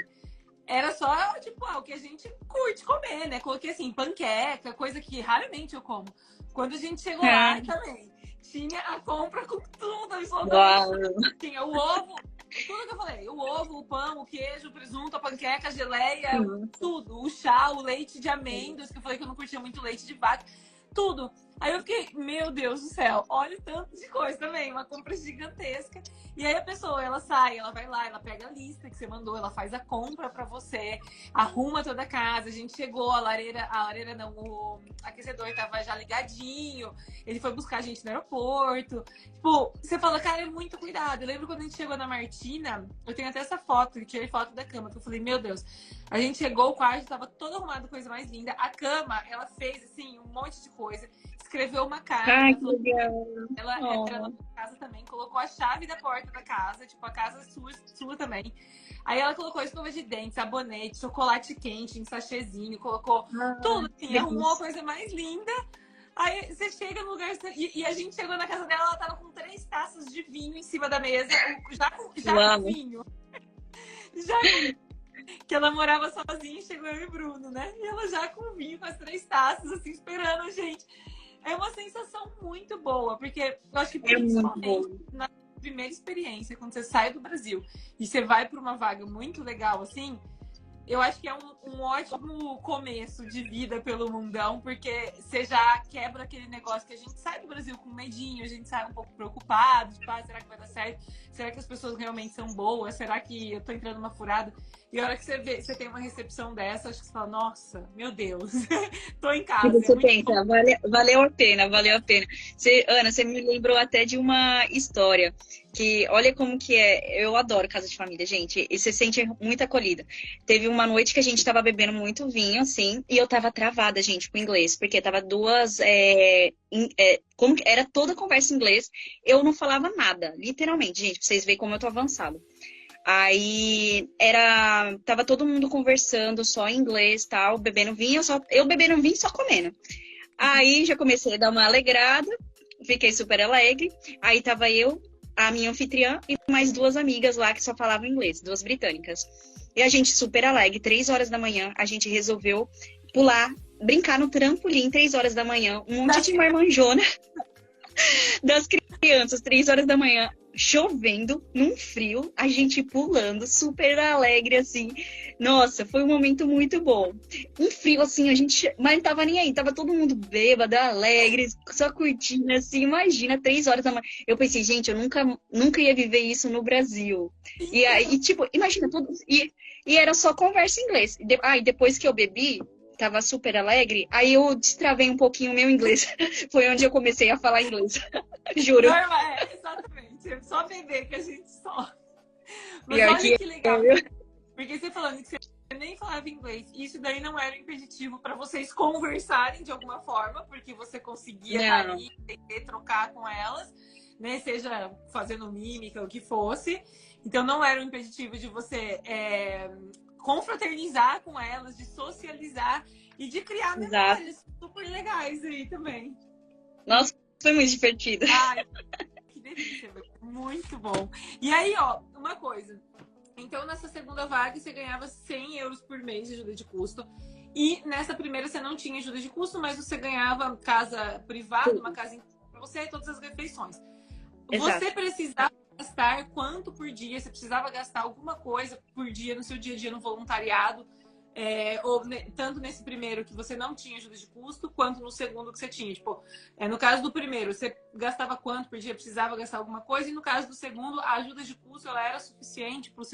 era só, tipo, o que a gente curte comer, né? Coloquei assim, panqueca, coisa que raramente eu como. Quando a gente chegou lá também, tinha a compra com tudo, absolutamente. Tinha o ovo, tudo que eu falei, o ovo, o pão, o queijo, o presunto, a panqueca, a geleia, tudo. O chá, o leite de amêndoas, que eu falei que eu não curtia muito leite de vaca. Tudo. Aí eu fiquei, meu Deus do céu, olha o tanto de coisa também, uma compra gigantesca. E aí a pessoa, ela sai, ela vai lá, ela pega a lista que você mandou, ela faz a compra pra você, arruma toda a casa. A gente chegou, a lareira não, o aquecedor tava já ligadinho, ele foi buscar a gente no aeroporto. Tipo, você fala, cara, é muito cuidado. Eu lembro quando a gente chegou na Martina, eu tenho até essa foto, eu tirei foto da cama, que eu falei, meu Deus. A gente chegou, o quarto tava todo arrumado, coisa mais linda. A cama, ela fez, assim, um monte de coisa. Escreveu uma carta. Ai, que legal. Ela era da casa também, colocou a chave da porta da casa, tipo, a casa sua também. Aí ela colocou escova de dente, sabonete, chocolate quente em sachêzinho, colocou tudo, assim, arrumou a coisa mais linda. Aí você chega no lugar, e a gente chegou na casa dela, ela tava com 3 taças de vinho em cima da mesa, já com vinho. Já que ela morava sozinha, chegou eu e Bruno, né? E ela já com vinho, com as 3 taças, assim, esperando a gente. É uma sensação muito boa, porque eu acho que principalmente na primeira experiência, quando você sai do Brasil e você vai para uma vaga muito legal, assim, eu acho que é um ótimo começo de vida pelo mundão, porque você já quebra aquele negócio que a gente sai do Brasil com medinho, a gente sai um pouco preocupado, tipo, será que vai dar certo? Será que as pessoas realmente são boas? Será que eu tô entrando numa furada? E a hora que você tem uma recepção dessa, acho que você fala, nossa, meu Deus, tô em casa. E você pensa, valeu a pena, valeu a pena. Ana, você me lembrou até de uma história, que olha como que é, eu adoro casa de família, gente, e você sente muito acolhida. Teve uma noite que a gente tava bebendo muito vinho, assim, e eu tava travada, gente, com inglês, porque tava como que era toda conversa em inglês, eu não falava nada, literalmente, gente, pra vocês verem como eu tô avançada. Aí tava todo mundo conversando só em inglês, tal, bebendo vinho, eu bebendo vinho só comendo. Aí já comecei a dar uma alegrada, fiquei super alegre. Aí tava eu, a minha anfitriã e mais 2 amigas lá que só falavam inglês, 2 britânicas. E a gente super alegre, 3 horas da manhã, a gente resolveu pular, brincar no trampolim, 3 horas da manhã, um monte de marmanjona das crianças, 3 horas da manhã, chovendo, num frio, a gente pulando, super alegre, assim. Nossa, foi um momento muito bom. Um frio, assim, mas não tava nem aí, tava todo mundo bêbado, alegre, só curtindo, assim, imagina, 3 horas da manhã. Eu pensei, gente, eu nunca ia viver isso no Brasil. E aí, tipo, imagina, tudo. E era só conversa em inglês. E depois que eu bebi, tava super alegre, aí eu destravei um pouquinho o meu inglês. Foi onde eu comecei a falar inglês. Juro. Normal, exatamente. Só beber que a gente só. Mas olha que legal. Porque você falando que você nem falava inglês, isso daí não era um impeditivo para vocês conversarem de alguma forma, porque você conseguia estar ali, entender, trocar com elas, né? Seja fazendo mímica, o que fosse. Então não era um impeditivo de você confraternizar com elas, de socializar e de criar memórias super legais aí também. Nossa, foi muito divertido. Ai, que delícia, muito bom. E aí, ó, uma coisa. Então, nessa segunda vaga, você ganhava 100 euros por mês de ajuda de custo. E nessa primeira, você não tinha ajuda de custo, mas você ganhava casa privada, uma casa para você e todas as refeições. Exato. Você precisava gastar quanto por dia? Você precisava gastar alguma coisa por dia no seu dia a dia no voluntariado? Tanto nesse primeiro que você não tinha ajuda de custo, quanto no segundo que você tinha. Tipo, no caso do primeiro, você gastava quanto por dia? Precisava gastar alguma coisa? E no caso do segundo, a ajuda de custo ela era suficiente para os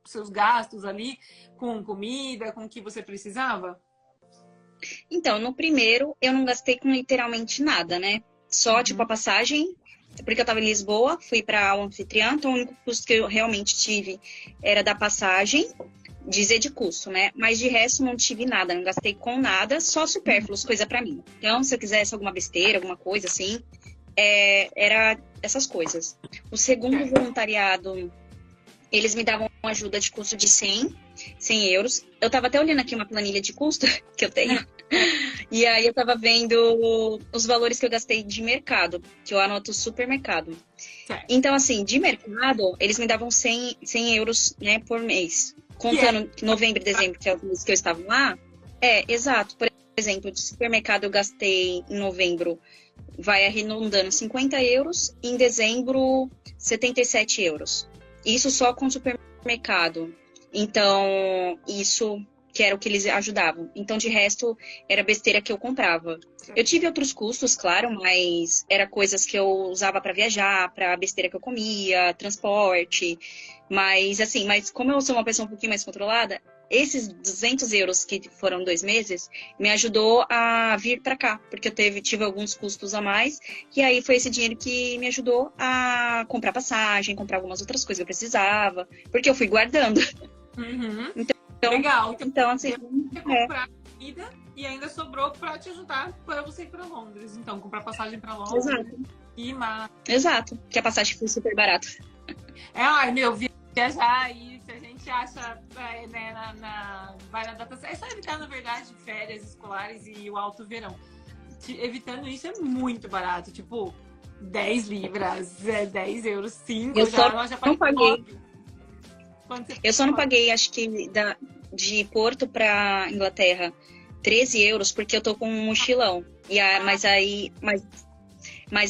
seus gastos ali, com comida, com o que você precisava? Então, no primeiro, eu não gastei com literalmente nada, né? Só, tipo, a passagem porque eu estava em Lisboa, fui para o anfitriã, então o único custo que eu realmente tive era da passagem, dizer de custo, né? Mas de resto não tive nada, não gastei com nada, só supérfluos, coisa para mim. Então, se eu quisesse alguma besteira, alguma coisa assim, era essas coisas. O segundo voluntariado, eles me davam uma ajuda de custo de 100 euros. Eu estava até olhando aqui uma planilha de custo que eu tenho. E aí eu tava vendo os valores que eu gastei de mercado, que eu anoto supermercado. Certo. Então, assim, de mercado, eles me davam 100 euros, né, por mês. Contando novembro e dezembro, que é o mês que eu estava lá. Exato. Por exemplo, de supermercado eu gastei em novembro, vai arredondando 50 euros, e em dezembro, 77 euros. Isso só com supermercado. Então, isso que era o que eles ajudavam. Então, de resto, era besteira que eu comprava. Eu tive outros custos, claro, mas era coisas que eu usava para viajar, para besteira que eu comia, transporte. Mas, assim, como eu sou uma pessoa um pouquinho mais controlada, esses 200 euros que foram 2 meses, me ajudou a vir para cá, porque eu tive alguns custos a mais, e aí foi esse dinheiro que me ajudou a comprar passagem, comprar algumas outras coisas que eu precisava, porque eu fui guardando. Uhum. Então, legal. Então assim, você comprar comida e ainda sobrou para te ajudar para você ir para Londres. Então, comprar passagem para Londres. Exato. Que a passagem foi super barata. Ai, meu, viajar aí, se a gente acha, né, vai na data. É só evitar, na verdade, férias escolares e o alto verão. Evitando isso é muito barato. Tipo, 10 libras, 10 euros, 5. Eu só não paguei. Eu só não paguei, acho que de Porto para Inglaterra, 13 euros, porque eu tô com um mochilão. Mas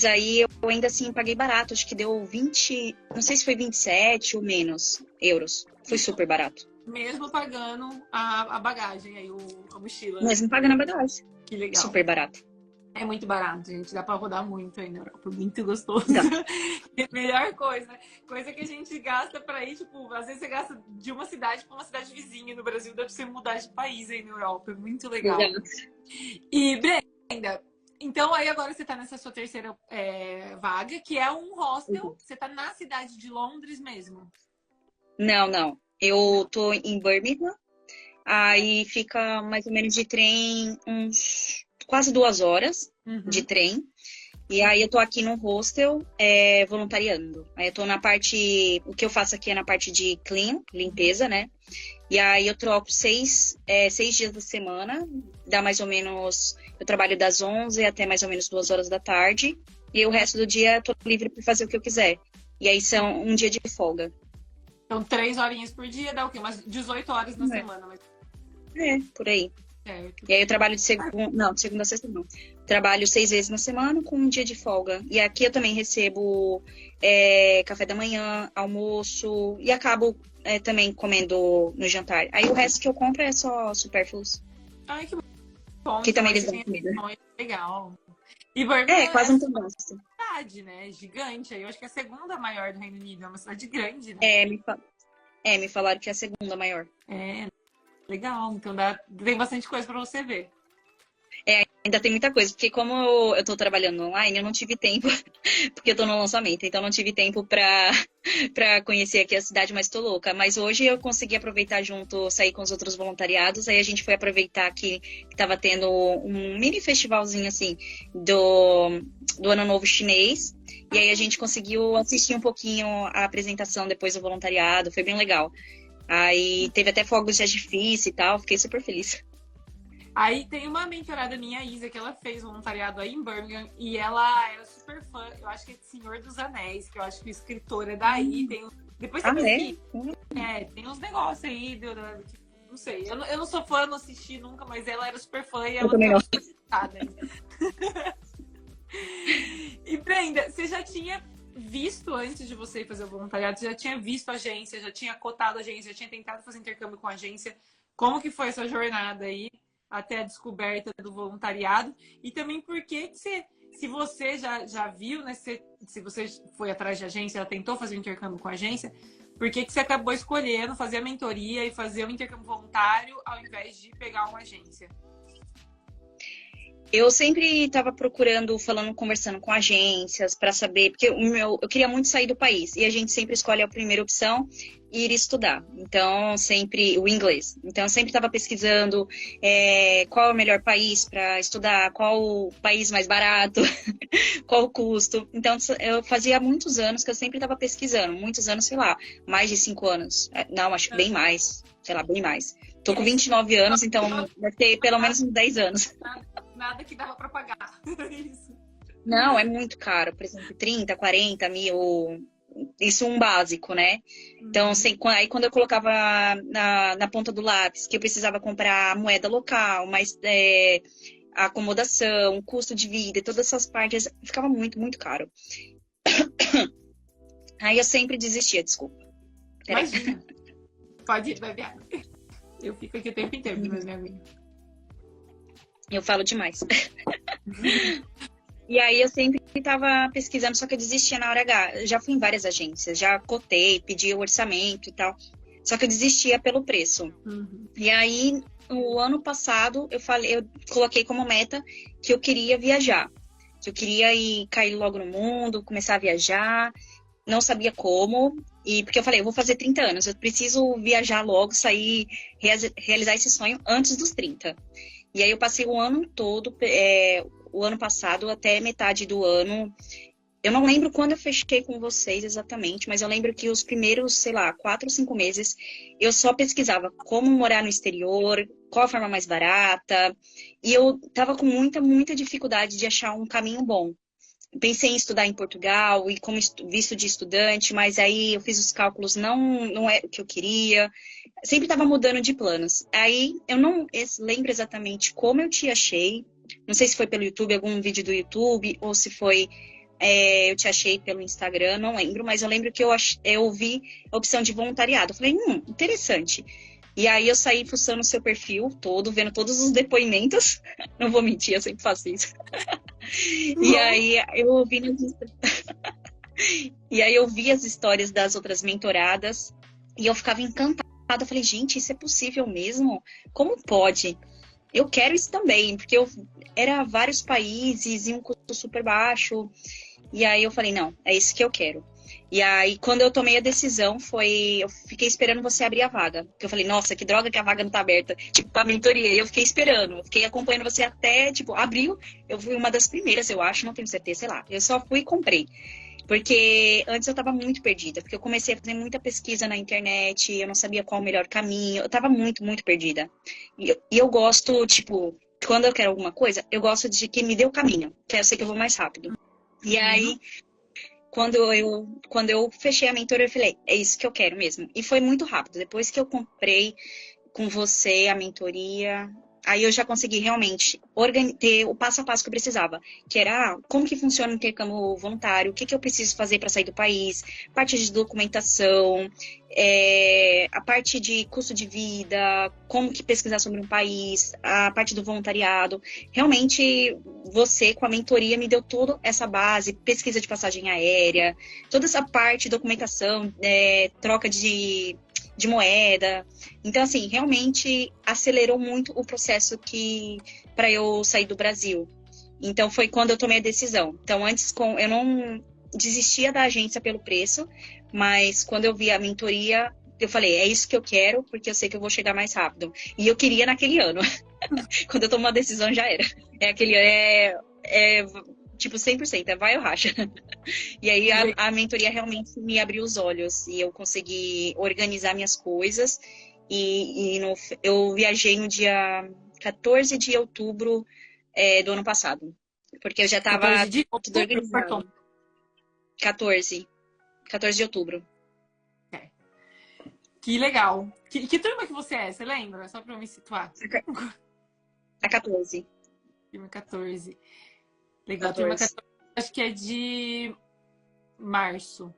aí eu ainda assim paguei barato, acho que deu 20, não sei se foi 27 ou menos euros. Foi super barato. Mesmo pagando a bagagem aí, a mochila. Mesmo pagando a bagagem. Que legal. Super barato. É muito barato, gente. Dá pra rodar muito aí na Europa. Muito gostoso. É a melhor coisa, né? Coisa que a gente gasta pra ir, tipo, às vezes você gasta de uma cidade pra uma cidade vizinha no Brasil, dá pra você mudar de país aí na Europa. É muito legal. E, Brenda, então aí agora você tá nessa sua terceira vaga, que é um hostel. Você tá na cidade de Londres mesmo? Não. Eu tô em Birmingham. Aí fica mais ou menos de trem uns quase 2 horas de trem. E aí eu tô aqui no hostel voluntariando. Aí eu tô na parte... O que eu faço aqui é na parte de clean, limpeza, né? E aí eu troco 6 dias da semana. Dá mais ou menos... Eu trabalho das 11 até mais ou menos 2 horas da tarde. E o resto do dia eu tô livre para fazer o que eu quiser. E aí são um dia de folga. Então 3 horinhas por dia dá o quê? Umas 18 horas na semana. Mas... por aí. Certo. E aí eu trabalho de segunda a sexta não. Trabalho 6 vezes na semana com um dia de folga. E aqui eu também recebo café da manhã, almoço e acabo também comendo no jantar. Aí o resto que eu compro é só supérfluos. Ai, que bom. Que então, também eles dão comida. Legal. E Birmingham quase não tem gasto. Cidade, né? Gigante. Eu acho que é a segunda maior do Reino Unido. É uma cidade grande, né? Me falaram que é a segunda maior. Legal. Então tem bastante coisa para você ver. Ainda tem muita coisa, porque como eu tô trabalhando online, eu não tive tempo, porque eu tô no lançamento, então não tive tempo pra conhecer aqui a cidade, mas tô louca. Mas hoje eu consegui aproveitar junto, sair com os outros voluntariados, aí a gente foi aproveitar que tava tendo um mini festivalzinho, assim, do Ano Novo Chinês, e aí a gente conseguiu assistir um pouquinho a apresentação depois do voluntariado, foi bem legal. Aí teve até fogos de artifício e tal, fiquei super feliz. Aí tem uma mentorada minha, a Isa, que ela fez voluntariado aí em Birmingham e ela era super fã, eu acho que é de Senhor dos Anéis, que eu acho que o escritor é daí. Depois você tem uns negócios aí, não sei. Eu não sou fã, não assisti nunca, mas ela era super fã e ela também citada. E Brenda, você já tinha visto antes de você fazer o voluntariado, você já tinha visto a agência, já tinha cotado a agência, já tinha tentado fazer intercâmbio com a agência. Como que foi essa jornada aí? Até a descoberta do voluntariado, e também porque se você já viu, né, se você foi atrás de agência, ela tentou fazer o intercâmbio com a agência, por que você acabou escolhendo fazer a mentoria e fazer o intercâmbio voluntário ao invés de pegar uma agência? Eu sempre estava procurando, falando, conversando com agências para saber, porque eu queria muito sair do país e a gente sempre escolhe a primeira opção e ir estudar. Então, sempre o inglês. Então, eu sempre estava pesquisando qual é o melhor país para estudar, qual o país mais barato, qual o custo. Então, eu fazia muitos anos que eu sempre estava pesquisando, muitos anos, sei lá, mais de 5 anos. Não, acho que bem mais, sei lá, bem mais. Tô com 29 anos, então deve ter pelo menos uns 10 anos. Nada que dava pra pagar. Isso. Não, é muito caro. Por exemplo, 30, 40 mil. Isso um básico, né? Então, aí quando eu colocava na ponta do lápis que eu precisava comprar moeda local, mas a acomodação, custo de vida, todas essas partes, ficava muito, muito caro. Aí eu sempre desistia, desculpa. Peraí. Imagina. Pode ir, beber água. Eu fico aqui o tempo inteiro, mas minha amiga. Eu falo demais. E aí eu sempre estava pesquisando, só que eu desistia na hora H. Eu já fui em várias agências, já cotei, pedi o orçamento e tal. Só que eu desistia pelo preço. E aí, o ano passado, eu coloquei como meta que eu queria viajar. Que eu queria ir cair logo no mundo, começar a viajar. Não sabia como. E porque eu falei, eu vou fazer 30 anos, eu preciso viajar logo, sair, realizar esse sonho antes dos 30. E aí eu passei o ano todo, o ano passado até metade do ano. Eu não lembro quando eu fechei com vocês exatamente, mas eu lembro que os primeiros, sei lá, 4 ou 5 meses, eu só pesquisava como morar no exterior, qual a forma mais barata. E eu tava com muita, muita dificuldade de achar um caminho bom. Pensei em estudar em Portugal e como visto de estudante, mas aí eu fiz os cálculos, não é o que eu queria. Sempre estava mudando de planos. Aí eu não lembro exatamente como eu te achei. Não sei se foi pelo YouTube, algum vídeo do YouTube, ou se foi eu te achei pelo Instagram, não lembro. Mas eu lembro que eu vi a opção de voluntariado. Eu falei, interessante. E aí eu saí fuçando o seu perfil todo, vendo todos os depoimentos. Não vou mentir, eu sempre faço isso. E aí eu ouvi e aí eu vi as histórias das outras mentoradas e eu ficava encantada. Eu falei, gente, isso é possível mesmo? Como pode? Eu quero isso também, porque era vários países e um custo super baixo. E aí eu falei, não, é isso que eu quero. E aí, quando eu tomei a decisão, eu fiquei esperando você abrir a vaga. Porque eu falei, nossa, que droga que a vaga não tá aberta. Tipo, pra mentoria. E eu fiquei esperando. Eu fiquei acompanhando você até, tipo, abriu. Eu fui uma das primeiras, eu acho, não tenho certeza, sei lá. Eu só fui e comprei. Porque antes eu tava muito perdida. Porque eu comecei a fazer muita pesquisa na internet. Eu não sabia qual o melhor caminho. Eu tava muito, muito perdida. E eu gosto, tipo, quando eu quero alguma coisa, eu gosto de que me dê o caminho. Que eu sei que eu vou mais rápido. E aí, quando eu fechei a mentoria, eu falei, é isso que eu quero mesmo. E foi muito rápido. Depois que eu comprei com você a mentoria, aí eu já consegui realmente ter o passo a passo que eu precisava. Que era, como que funciona o intercâmbio voluntário, o que eu preciso fazer para sair do país, parte de documentação, a parte de custo de vida, como que pesquisar sobre um país, a parte do voluntariado. Realmente, você, com a mentoria, me deu toda essa base, pesquisa de passagem aérea, toda essa parte, documentação, troca de moeda. Então, assim, realmente acelerou muito o processo para eu sair do Brasil. Então, foi quando eu tomei a decisão. Então, antes, eu não desistia da agência pelo preço, mas quando eu vi a mentoria, eu falei, é isso que eu quero, porque eu sei que eu vou chegar mais rápido. E eu queria naquele ano. Quando eu tomo uma decisão, já era. Tipo, 100%, vai ou racha. E aí a mentoria realmente me abriu os olhos e eu consegui organizar minhas coisas. Eu viajei no dia 14 de outubro do ano passado. Porque eu já estava tudo organizado. 14 de outubro. Que legal. Que turma que você é? Você lembra? Só pra eu me situar. A 14. Turma 14. Legal. 14. Turma 14 acho que é de março.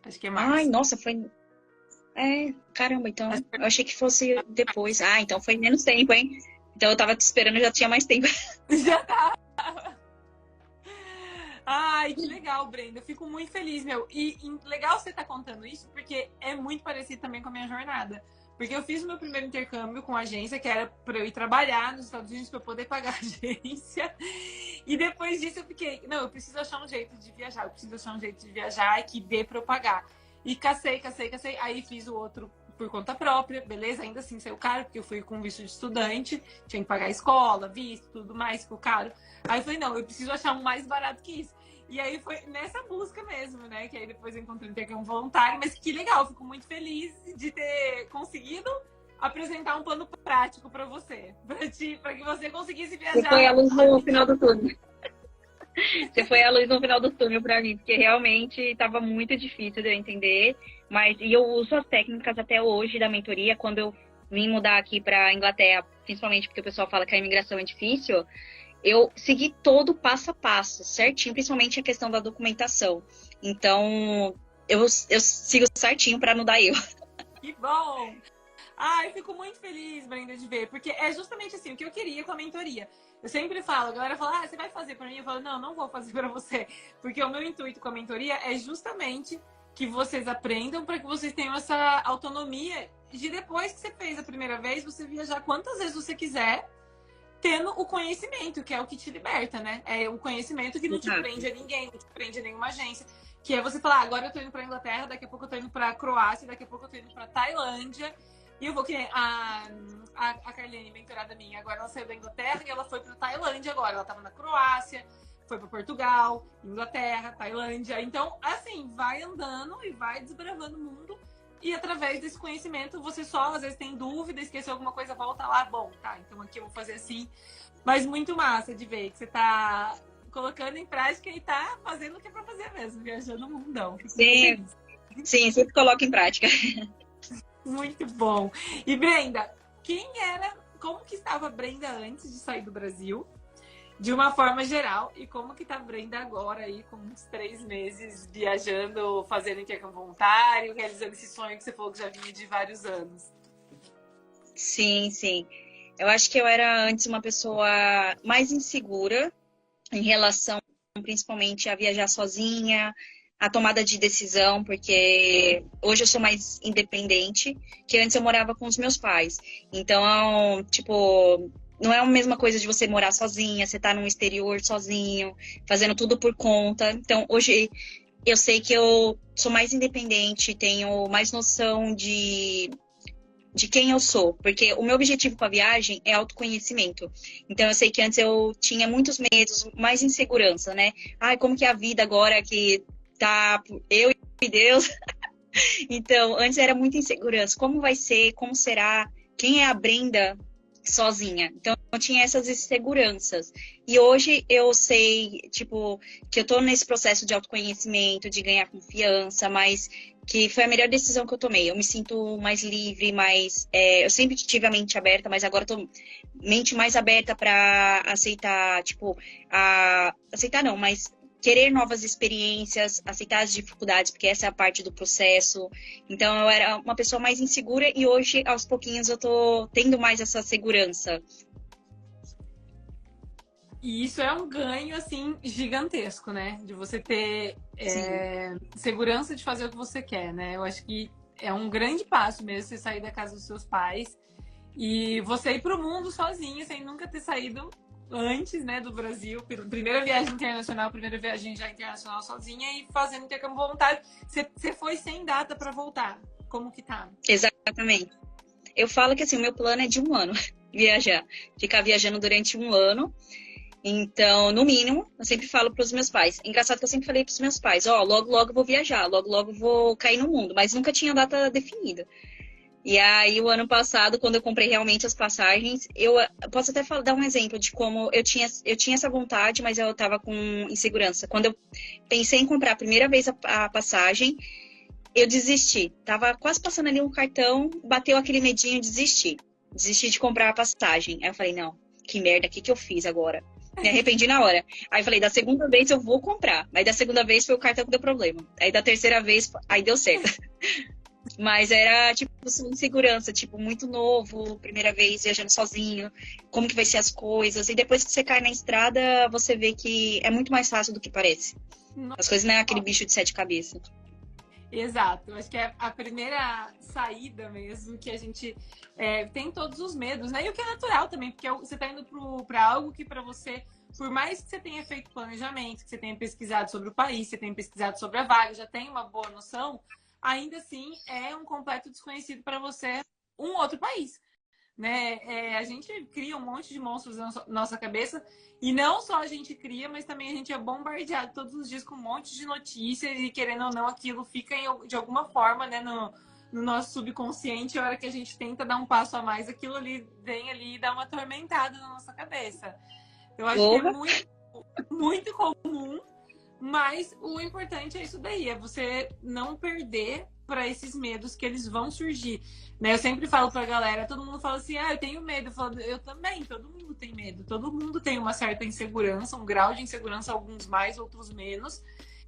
Acho que é março. Ai, nossa, foi... caramba, então eu achei que fosse depois. Ah, então foi menos tempo, hein? Então eu tava te esperando, já tinha mais tempo. Já tá. Ai, que legal, Brenda. Eu fico muito feliz, meu. E legal você estar contando isso, porque é muito parecido também com a minha jornada. Porque eu fiz o meu primeiro intercâmbio com a agência, que era para eu ir trabalhar nos Estados Unidos para eu poder pagar a agência. E depois disso eu fiquei, não, eu preciso achar um jeito de viajar, eu preciso achar um jeito de viajar que dê para eu pagar. E cacei. Aí fiz o outro por conta própria, beleza? Ainda assim saiu caro, porque eu fui com visto de estudante, tinha que pagar a escola, visto, tudo mais, ficou caro. Aí eu falei, não, eu preciso achar um mais barato que isso. E aí foi nessa busca mesmo, né? Que aí depois eu encontrei um intercâmbio voluntário, mas que legal, fico muito feliz de ter conseguido apresentar um plano prático para você, para que você conseguisse viajar. Você foi a luz no final do túnel. Você foi a luz no final do túnel para mim, porque realmente estava muito difícil de eu entender. Mas e eu uso as técnicas até hoje da mentoria. Quando eu vim mudar aqui para a Inglaterra, principalmente porque o pessoal fala que a imigração é difícil, eu segui todo o passo a passo, certinho, principalmente a questão da documentação. Então, eu sigo certinho para não dar erro. Que bom! Ai, fico muito feliz, Brenda, de ver, porque é justamente assim, o que eu queria com a mentoria. Eu sempre falo, a galera fala, você vai fazer para mim? Eu falo, não vou fazer para você. Porque o meu intuito com a mentoria é justamente que vocês aprendam para que vocês tenham essa autonomia de depois que você fez a primeira vez, você viajar quantas vezes você quiser, tendo o conhecimento, que é o que te liberta, né? É o conhecimento que não te prende a ninguém, não te prende a nenhuma agência. Que é você falar, agora eu tô indo pra Inglaterra, daqui a pouco eu tô indo pra Croácia, daqui a pouco eu tô indo pra Tailândia. E eu vou que a Carlene, mentorada minha, agora ela saiu da Inglaterra e ela foi pra Tailândia agora. Ela tava na Croácia, foi pra Portugal, Inglaterra, Tailândia. Então, assim, vai andando e vai desbravando o mundo. E através desse conhecimento, você só, às vezes, tem dúvida, esqueceu alguma coisa, volta lá. Bom, tá, então aqui eu vou fazer assim. Mas muito massa de ver que você tá colocando em prática e tá fazendo o que é pra fazer mesmo, viajando o mundão. Sim, sempre coloco em prática. Muito bom. E Brenda, como que estava a Brenda antes de sair do Brasil? De uma forma geral, e como que tá a Brenda agora aí, com uns 3 meses viajando, fazendo intercâmbio voluntário, realizando esse sonho que você falou que já vinha de vários anos? Sim. Eu acho que eu era antes uma pessoa mais insegura em relação, principalmente, a viajar sozinha, a tomada de decisão, porque hoje eu sou mais independente, que antes eu morava com os meus pais. Então, tipo, não é a mesma coisa de você morar sozinha, você tá no exterior sozinho, fazendo tudo por conta. Então, hoje eu sei que eu sou mais independente, tenho mais noção de quem eu sou, porque o meu objetivo com a viagem é autoconhecimento. Então, eu sei que antes eu tinha muitos medos, mais insegurança, né? Ai, como que é a vida agora que tá eu e Deus? Então, antes era muita insegurança. Como vai ser? Como será? Quem é a Brenda sozinha? Então, eu tinha essas inseguranças. E hoje eu sei, tipo, que eu tô nesse processo de autoconhecimento, de ganhar confiança, mas que foi a melhor decisão que eu tomei. Eu me sinto mais livre, eu sempre tive a mente aberta, mas agora eu tô mente mais aberta para aceitar, tipo, aceitar não, mas querer novas experiências, aceitar as dificuldades, porque essa é a parte do processo. Então, eu era uma pessoa mais insegura e hoje, aos pouquinhos, eu tô tendo mais essa segurança. E isso é um ganho, assim, gigantesco, né? De você ter segurança de fazer o que você quer, né? Eu acho que é um grande passo mesmo você sair da casa dos seus pais e você ir pro mundo sozinho, sem nunca ter saído antes, né, do Brasil. Primeira viagem internacional, primeira viagem já internacional sozinha e fazendo intercâmbio voluntário. Você foi sem data para voltar. Como que tá? Exatamente. Eu falo que, assim, o meu plano é de 1 ano viajar. Ficar viajando durante 1 ano. Então, no mínimo, eu sempre falo para os meus pais. Engraçado que eu sempre falei para os meus pais, logo, logo eu vou viajar, logo, logo eu vou cair no mundo. Mas nunca tinha data definida. E aí, o ano passado, quando eu comprei realmente as passagens, eu posso até dar um exemplo de como eu tinha essa vontade, mas eu estava com insegurança. Quando eu pensei em comprar a primeira vez a passagem, eu desisti. Tava quase passando ali um cartão, bateu aquele medinho, desisti. Desisti de comprar a passagem. Aí eu falei, não, que merda, o que eu fiz agora? Me arrependi na hora. Aí eu falei, da segunda vez eu vou comprar. Aí da segunda vez foi o cartão que deu problema. Aí da terceira vez, aí deu certo. Mas era, tipo, insegurança, tipo, muito novo, primeira vez viajando sozinho, como que vai ser as coisas. E depois que você cai na estrada, você vê que é muito mais fácil do que parece. As coisas não é aquele bicho de 7 cabeças. Exato, acho que é a primeira saída mesmo, que a gente tem todos os medos, né? E o que é natural também, porque você está indo para algo que para você, por mais que você tenha feito planejamento, que você tenha pesquisado sobre o país, você tenha pesquisado sobre a vaga, já tem uma boa noção, ainda assim é um completo desconhecido para você um outro país. Né? A gente cria um monte de monstros na nossa cabeça e não só a gente cria, mas também a gente é bombardeado todos os dias com um monte de notícias e querendo ou não aquilo fica de alguma forma, né, no nosso subconsciente. A hora que a gente tenta dar um passo a mais, aquilo ali vem ali e dá uma atormentada na nossa cabeça. Eu acho que é muito, muito comum, mas o importante é isso daí, é você não perder para esses medos que eles vão surgir, né? Eu sempre falo pra galera, todo mundo fala assim, eu tenho medo. Eu falo, eu também, todo mundo tem medo. Todo mundo tem uma certa insegurança, um grau de insegurança, alguns mais, outros menos,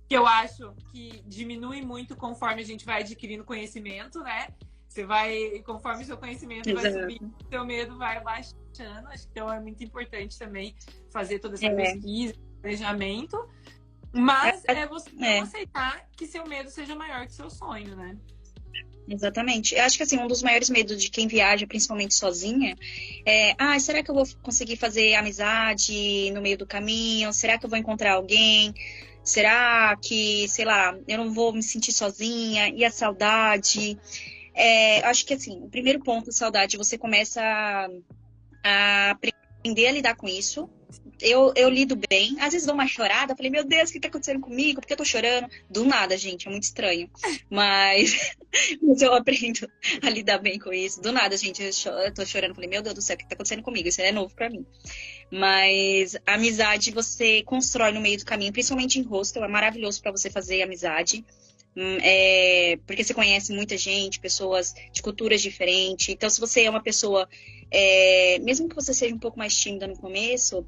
que eu acho que diminui muito conforme a gente vai adquirindo conhecimento, né? Você vai, conforme o seu conhecimento vai subindo, o seu medo vai baixando. Acho que então é muito importante também fazer toda essa pesquisa, planejamento. Mas é você não aceitar que seu medo seja maior que seu sonho, né? Exatamente. Eu acho que assim, um dos maiores medos de quem viaja, principalmente sozinha, será que eu vou conseguir fazer amizade no meio do caminho? Será que eu vou encontrar alguém? Será que, sei lá, eu não vou me sentir sozinha? E a saudade? Eu acho que assim, o primeiro ponto, saudade, você começa a aprender a lidar com isso. Eu lido bem, às vezes dou uma chorada, falei, meu Deus, o que tá acontecendo comigo? Por que eu tô chorando? Do nada, gente, é muito estranho. Mas eu aprendo a lidar bem com isso. Do nada, gente, eu tô chorando, falei, meu Deus do céu, o que tá acontecendo comigo? Isso é novo pra mim. Mas a amizade você constrói no meio do caminho, principalmente em hostel, é maravilhoso pra você fazer amizade. Porque você conhece muita gente, pessoas de culturas diferentes. Então, se você é uma pessoa, mesmo que você seja um pouco mais tímida no começo,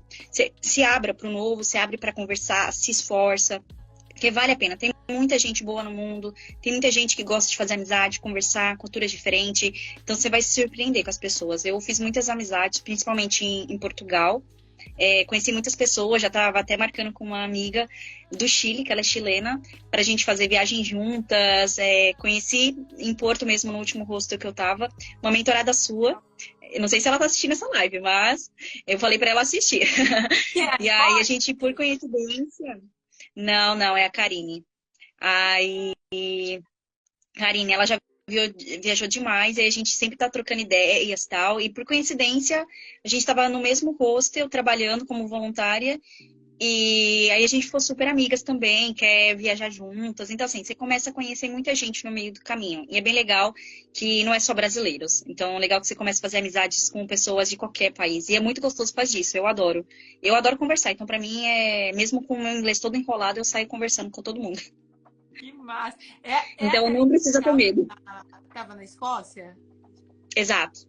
se abra para o novo, se abre para conversar, se esforça, porque vale a pena. Tem muita gente boa no mundo, tem muita gente que gosta de fazer amizade, conversar, culturas diferentes. Então, você vai se surpreender com as pessoas. Eu fiz muitas amizades, principalmente em Portugal. Conheci muitas pessoas, já estava até marcando com uma amiga do Chile, que ela é chilena, para a gente fazer viagem juntas. Conheci em Porto mesmo, no último hostel que eu estava, uma mentorada sua. Eu não sei se ela está assistindo essa live, mas eu falei para ela assistir. E aí a gente, por coincidência... Não, é a Karine. Aí, Karine, ela já viajou demais, e a gente sempre tá trocando ideias e tal, e por coincidência a gente tava no mesmo hostel trabalhando como voluntária, e aí a gente ficou super amigas também, quer viajar juntas. Então assim, você começa a conhecer muita gente no meio do caminho, e é bem legal que não é só brasileiros, então é legal que você comece a fazer amizades com pessoas de qualquer país, e é muito gostoso por causa disso. Eu adoro conversar, então pra mim mesmo com o meu inglês todo enrolado, eu saio conversando com todo mundo. Que massa. Então não precisa ter medo. Estava na Escócia? Exato.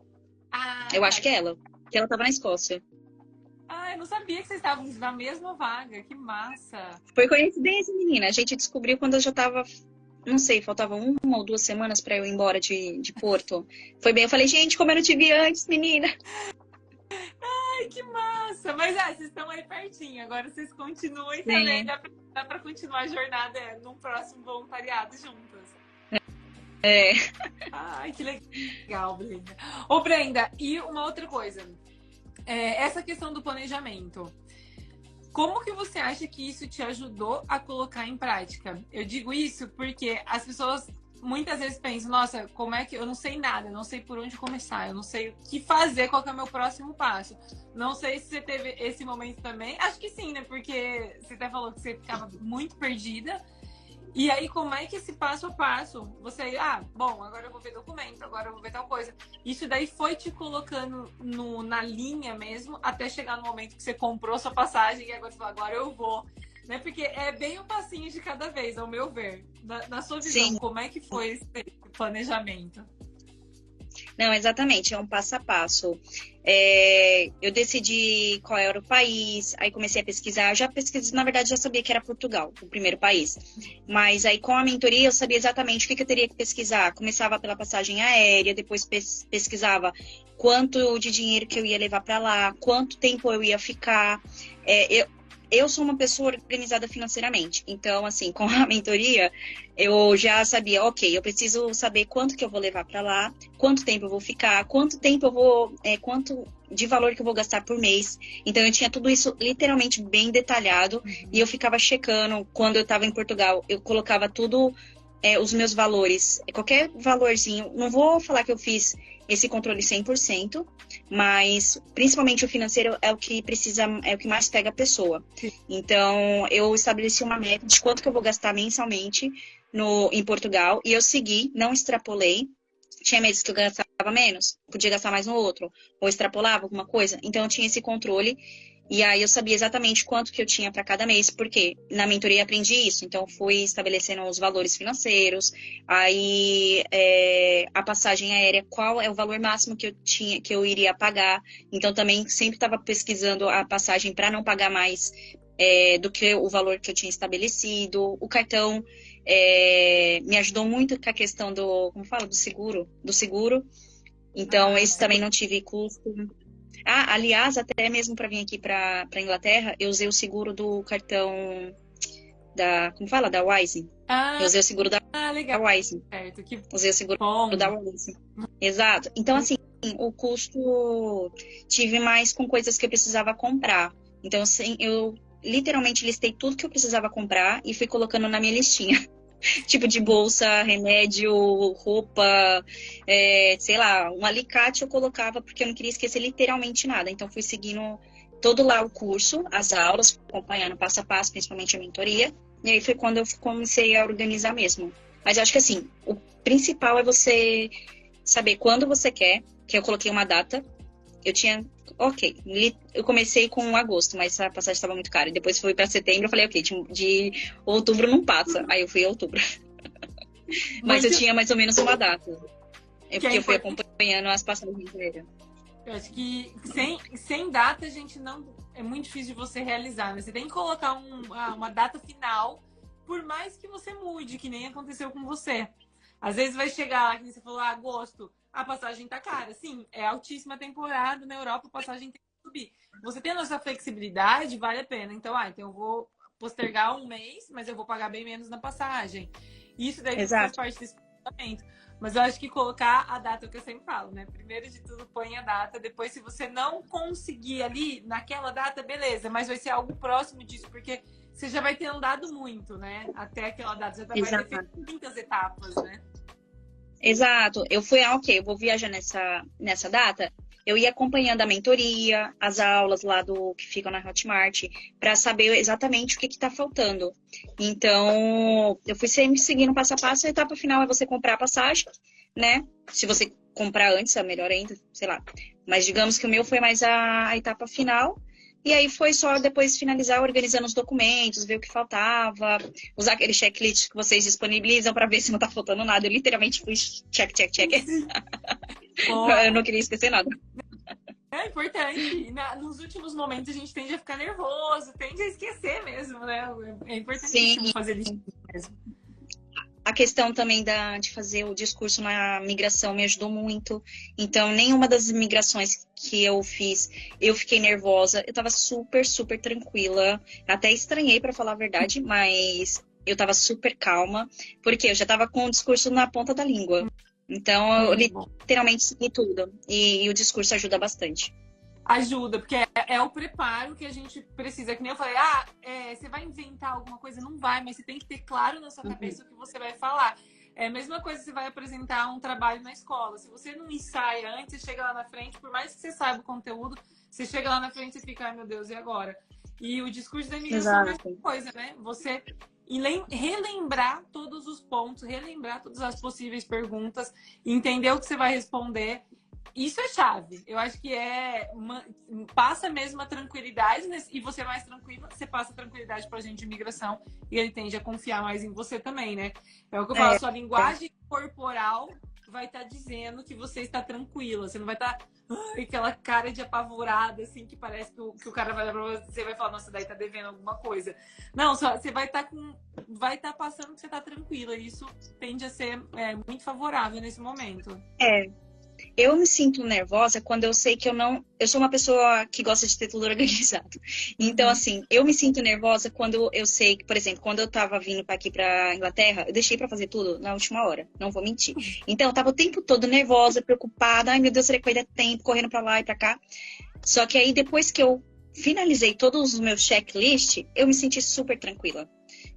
Eu acho que ela estava na Escócia. Eu não sabia que vocês estavam na mesma vaga. Que massa. Foi coincidência, menina. A gente descobriu quando eu já estava, não sei, faltava 1 ou 2 semanas para eu ir embora de Porto. Foi bem, eu falei, gente, como eu não te vi antes, menina. Ai, que massa. Mas vocês estão aí pertinho. Agora vocês continuem também. Dá para continuar a jornada num próximo voluntariado juntas. Ai, que legal, Brenda. Ô, Brenda, e uma outra coisa. Essa questão do planejamento. Como que você acha que isso te ajudou a colocar em prática? Eu digo isso porque as pessoas muitas vezes pensam, nossa, como é que... Eu não sei nada, eu não sei por onde começar, eu não sei o que fazer, qual que é o meu próximo passo. Não sei se você teve esse momento também. Acho que sim, né? Porque você até falou que você ficava muito perdida. E aí, como é que esse passo a passo, você... bom, agora eu vou ver documento, agora eu vou ver tal coisa. Isso daí foi te colocando na linha mesmo, até chegar no momento que você comprou sua passagem e agora você fala, agora eu vou. Né? Porque é bem um passinho de cada vez, ao meu ver. Na sua visão, sim, como é que foi esse planejamento? Não, exatamente, é um passo a passo. Eu decidi qual era o país, aí comecei a pesquisar. Eu já pesquisei, na verdade, já sabia que era Portugal, o primeiro país. Mas aí com a mentoria eu sabia exatamente o que eu teria que pesquisar. Começava pela passagem aérea, depois pesquisava quanto de dinheiro que eu ia levar para lá, quanto tempo eu ia ficar. eu sou uma pessoa organizada financeiramente. Então, assim, com a mentoria, eu já sabia, ok, eu preciso saber quanto que eu vou levar para lá, quanto tempo eu vou ficar, quanto tempo eu vou, quanto de valor que eu vou gastar por mês. Então, eu tinha tudo isso literalmente bem detalhado e eu ficava checando. Quando eu estava em Portugal, eu colocava tudo, os meus valores, qualquer valorzinho. Não vou falar que eu fiz esse controle 100%, mas principalmente o financeiro é o que precisa, é o que mais pega a pessoa. Então, eu estabeleci uma meta de quanto que eu vou gastar mensalmente em Portugal e eu segui, não extrapolei. Tinha meses que eu gastava menos, podia gastar mais no outro, ou extrapolava alguma coisa. Então, eu tinha esse controle. E aí eu sabia exatamente quanto que eu tinha para cada mês, porque na mentoria aprendi isso. Então, fui estabelecendo os valores financeiros, aí a passagem aérea, qual é o valor máximo que eu tinha, que eu iria pagar. Então, também sempre estava pesquisando a passagem para não pagar mais do que o valor que eu tinha estabelecido. O cartão me ajudou muito com a questão do, como fala, do seguro. Então, esse também não tive custo. Ah, aliás, até mesmo para vir aqui para Inglaterra, eu usei o seguro do cartão como fala? Da Wise. Eu usei o seguro da legal. Wise. Certo, que usei o seguro bom. da Wise. Exato. Então, assim, o custo tive mais com coisas que eu precisava comprar. Então, assim, eu literalmente listei tudo que eu precisava comprar e fui colocando na minha listinha. Tipo de bolsa, remédio, roupa, sei lá, um alicate eu colocava porque eu não queria esquecer literalmente nada. Então fui seguindo todo lá o curso, as aulas, acompanhando passo a passo, principalmente a mentoria. E aí foi quando eu comecei a organizar mesmo. Mas eu acho que assim, o principal é você saber quando você quer, que eu coloquei uma data. Eu tinha, ok, eu comecei com agosto, mas a passagem estava muito cara. Depois fui para setembro, eu falei, ok, de outubro não passa. Aí eu fui em outubro. Mas eu tinha mais ou menos uma data. Porque eu fui acompanhando as passagens dele. Eu acho que sem data a gente não... É muito difícil de você realizar, né? Você tem que colocar uma data final, por mais que você mude, que nem aconteceu com você. Às vezes vai chegar lá, que você falou, agosto, a passagem tá cara. Sim, é altíssima temporada na Europa, a passagem tem que subir. Você tendo essa flexibilidade, vale a pena. Então, então eu vou postergar um mês, mas eu vou pagar bem menos na passagem. Isso daí faz parte desse planejamento. Mas eu acho que colocar a data, é o que eu sempre falo, né? Primeiro de tudo, põe a data. Depois, se você não conseguir ali, naquela data, beleza. Mas vai ser algo próximo disso, porque você já vai ter andado muito, né? Até aquela data. Você vai ter feito muitas etapas, né? Exato. Eu fui, ok, eu vou viajar nessa data. Eu ia acompanhando a mentoria, as aulas lá que ficam na Hotmart, para saber exatamente o que está faltando. Então, eu fui sempre seguindo passo a passo. A etapa final é você comprar a passagem, né? Se você comprar antes, é melhor ainda, sei lá. Mas digamos que o meu foi mais a etapa final. E aí foi só depois finalizar organizando os documentos, ver o que faltava, usar aquele checklist que vocês disponibilizam para ver se não tá faltando nada. Eu literalmente fui check. Eu não queria esquecer nada. É importante. Nos últimos momentos a gente tende a ficar nervoso, tende a esquecer mesmo, né? É importante fazer isso mesmo. A questão também de fazer o discurso na migração me ajudou muito. Então, nenhuma das migrações que eu fiz, eu fiquei nervosa. Eu tava super, super tranquila. Até estranhei, para falar a verdade, mas eu tava super calma, porque eu já tava com o discurso na ponta da língua. Então, eu literalmente segui tudo. E o discurso ajuda bastante. Ajuda, porque é o preparo que a gente precisa. Que nem eu falei, você vai inventar alguma coisa? Não vai, mas você tem que ter claro na sua cabeça o que você vai falar. É a mesma coisa que você vai apresentar um trabalho na escola. Se você não ensaia antes, você chega lá na frente, por mais que você saiba o conteúdo, você chega lá na frente e fica, ai meu Deus, e agora? E o discurso da imigração é a mesma coisa, né? Você relembrar todos os pontos, relembrar todas as possíveis perguntas, entender o que você vai responder. Isso é chave. Eu acho que passa mesmo a tranquilidade, né? E você é mais tranquila, você passa a tranquilidade para a gente de imigração e ele tende a confiar mais em você também, né? É o que eu falo, sua linguagem corporal vai estar dizendo que você está tranquila. Você não vai estar aquela cara de apavorada, assim, que parece que o cara vai olhar pra você e vai falar, nossa, daí tá devendo alguma coisa. Não, você vai estar passando que você tá tranquila. E isso tende a ser muito favorável nesse momento. eu me sinto nervosa quando eu sei que eu não... Eu sou uma pessoa que gosta de ter tudo organizado. Então, assim, eu me sinto nervosa quando eu sei que, por exemplo, quando eu tava vindo aqui pra Inglaterra, eu deixei pra fazer tudo na última hora, não vou mentir. Então, eu tava o tempo todo nervosa, preocupada. Ai, meu Deus, será que vai dar tempo? Correndo pra lá e pra cá. Só que aí, depois que eu finalizei todos os meus checklists, eu me senti super tranquila.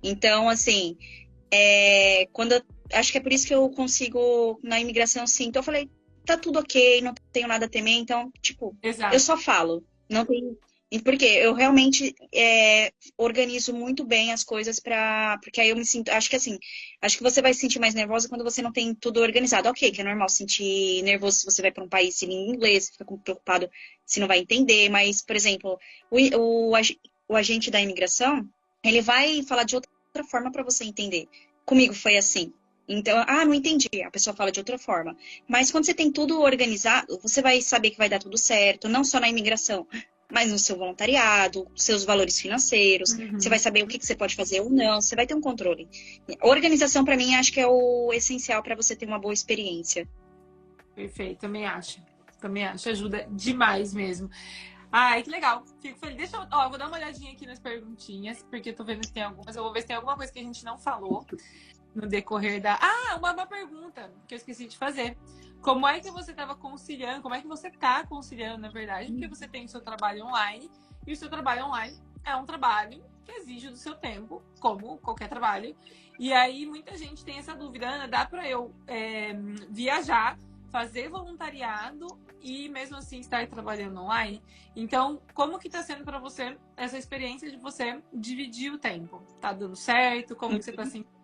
Então, assim, quando acho que é por isso que eu consigo, na imigração, sim. Então, eu falei, tá tudo ok, não tenho nada a temer. Então, tipo, Exato. eu só falo. Não tenho... Porque eu realmente organizo muito bem as coisas porque aí eu me sinto... Acho que assim, acho que você vai se sentir mais nervosa quando você não tem tudo organizado. Ok, que é normal sentir nervoso se você vai para um país sem língua inglês, fica preocupado se não vai entender. Mas, por exemplo, o agente da imigração, ele vai falar de outra forma para você entender. Comigo foi assim. Então, não entendi. A pessoa fala de outra forma. Mas quando você tem tudo organizado, você vai saber que vai dar tudo certo, não só na imigração, mas no seu voluntariado, seus valores financeiros. Você vai saber o que você pode fazer ou não. Você vai ter um controle. Organização, para mim, acho que é o essencial para você ter uma boa experiência. Perfeito, também acho. Também acho. Ajuda demais mesmo. Ai, que legal. Fico feliz. Deixa eu... Ó, eu vou dar uma olhadinha aqui nas perguntinhas, porque eu tô vendo que tem algumas. Eu vou ver se tem alguma coisa que a gente não falou no decorrer da... uma pergunta que eu esqueci de fazer. Como é que você estava conciliando, como é que você está conciliando, na verdade, porque você tem o seu trabalho online, e o seu trabalho online é um trabalho que exige do seu tempo, como qualquer trabalho. E aí, muita gente tem essa dúvida, Ana, dá para eu viajar, fazer voluntariado e mesmo assim estar trabalhando online? Então, como que está sendo para você essa experiência de você dividir o tempo? Tá dando certo? Como que você está sentindo?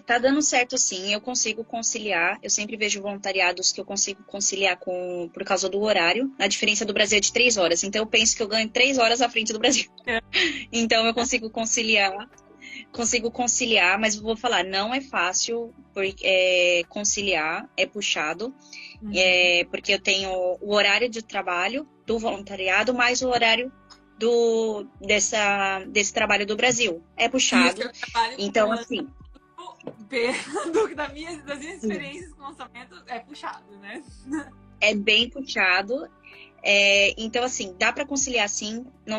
Tá dando certo, sim. Eu consigo conciliar. Eu sempre vejo voluntariados que eu consigo conciliar por causa do horário. A diferença do Brasil é de 3 horas. Então, eu penso que eu ganho 3 horas à frente do Brasil. Então, eu consigo conciliar. Mas vou falar, não é fácil conciliar, é puxado. Porque eu tenho o horário de trabalho do voluntariado, mais o horário desse trabalho do Brasil. É puxado. Então, assim... das minhas experiências com lançamento, é puxado, né? É bem puxado. Então, assim, dá para conciliar, sim. Não,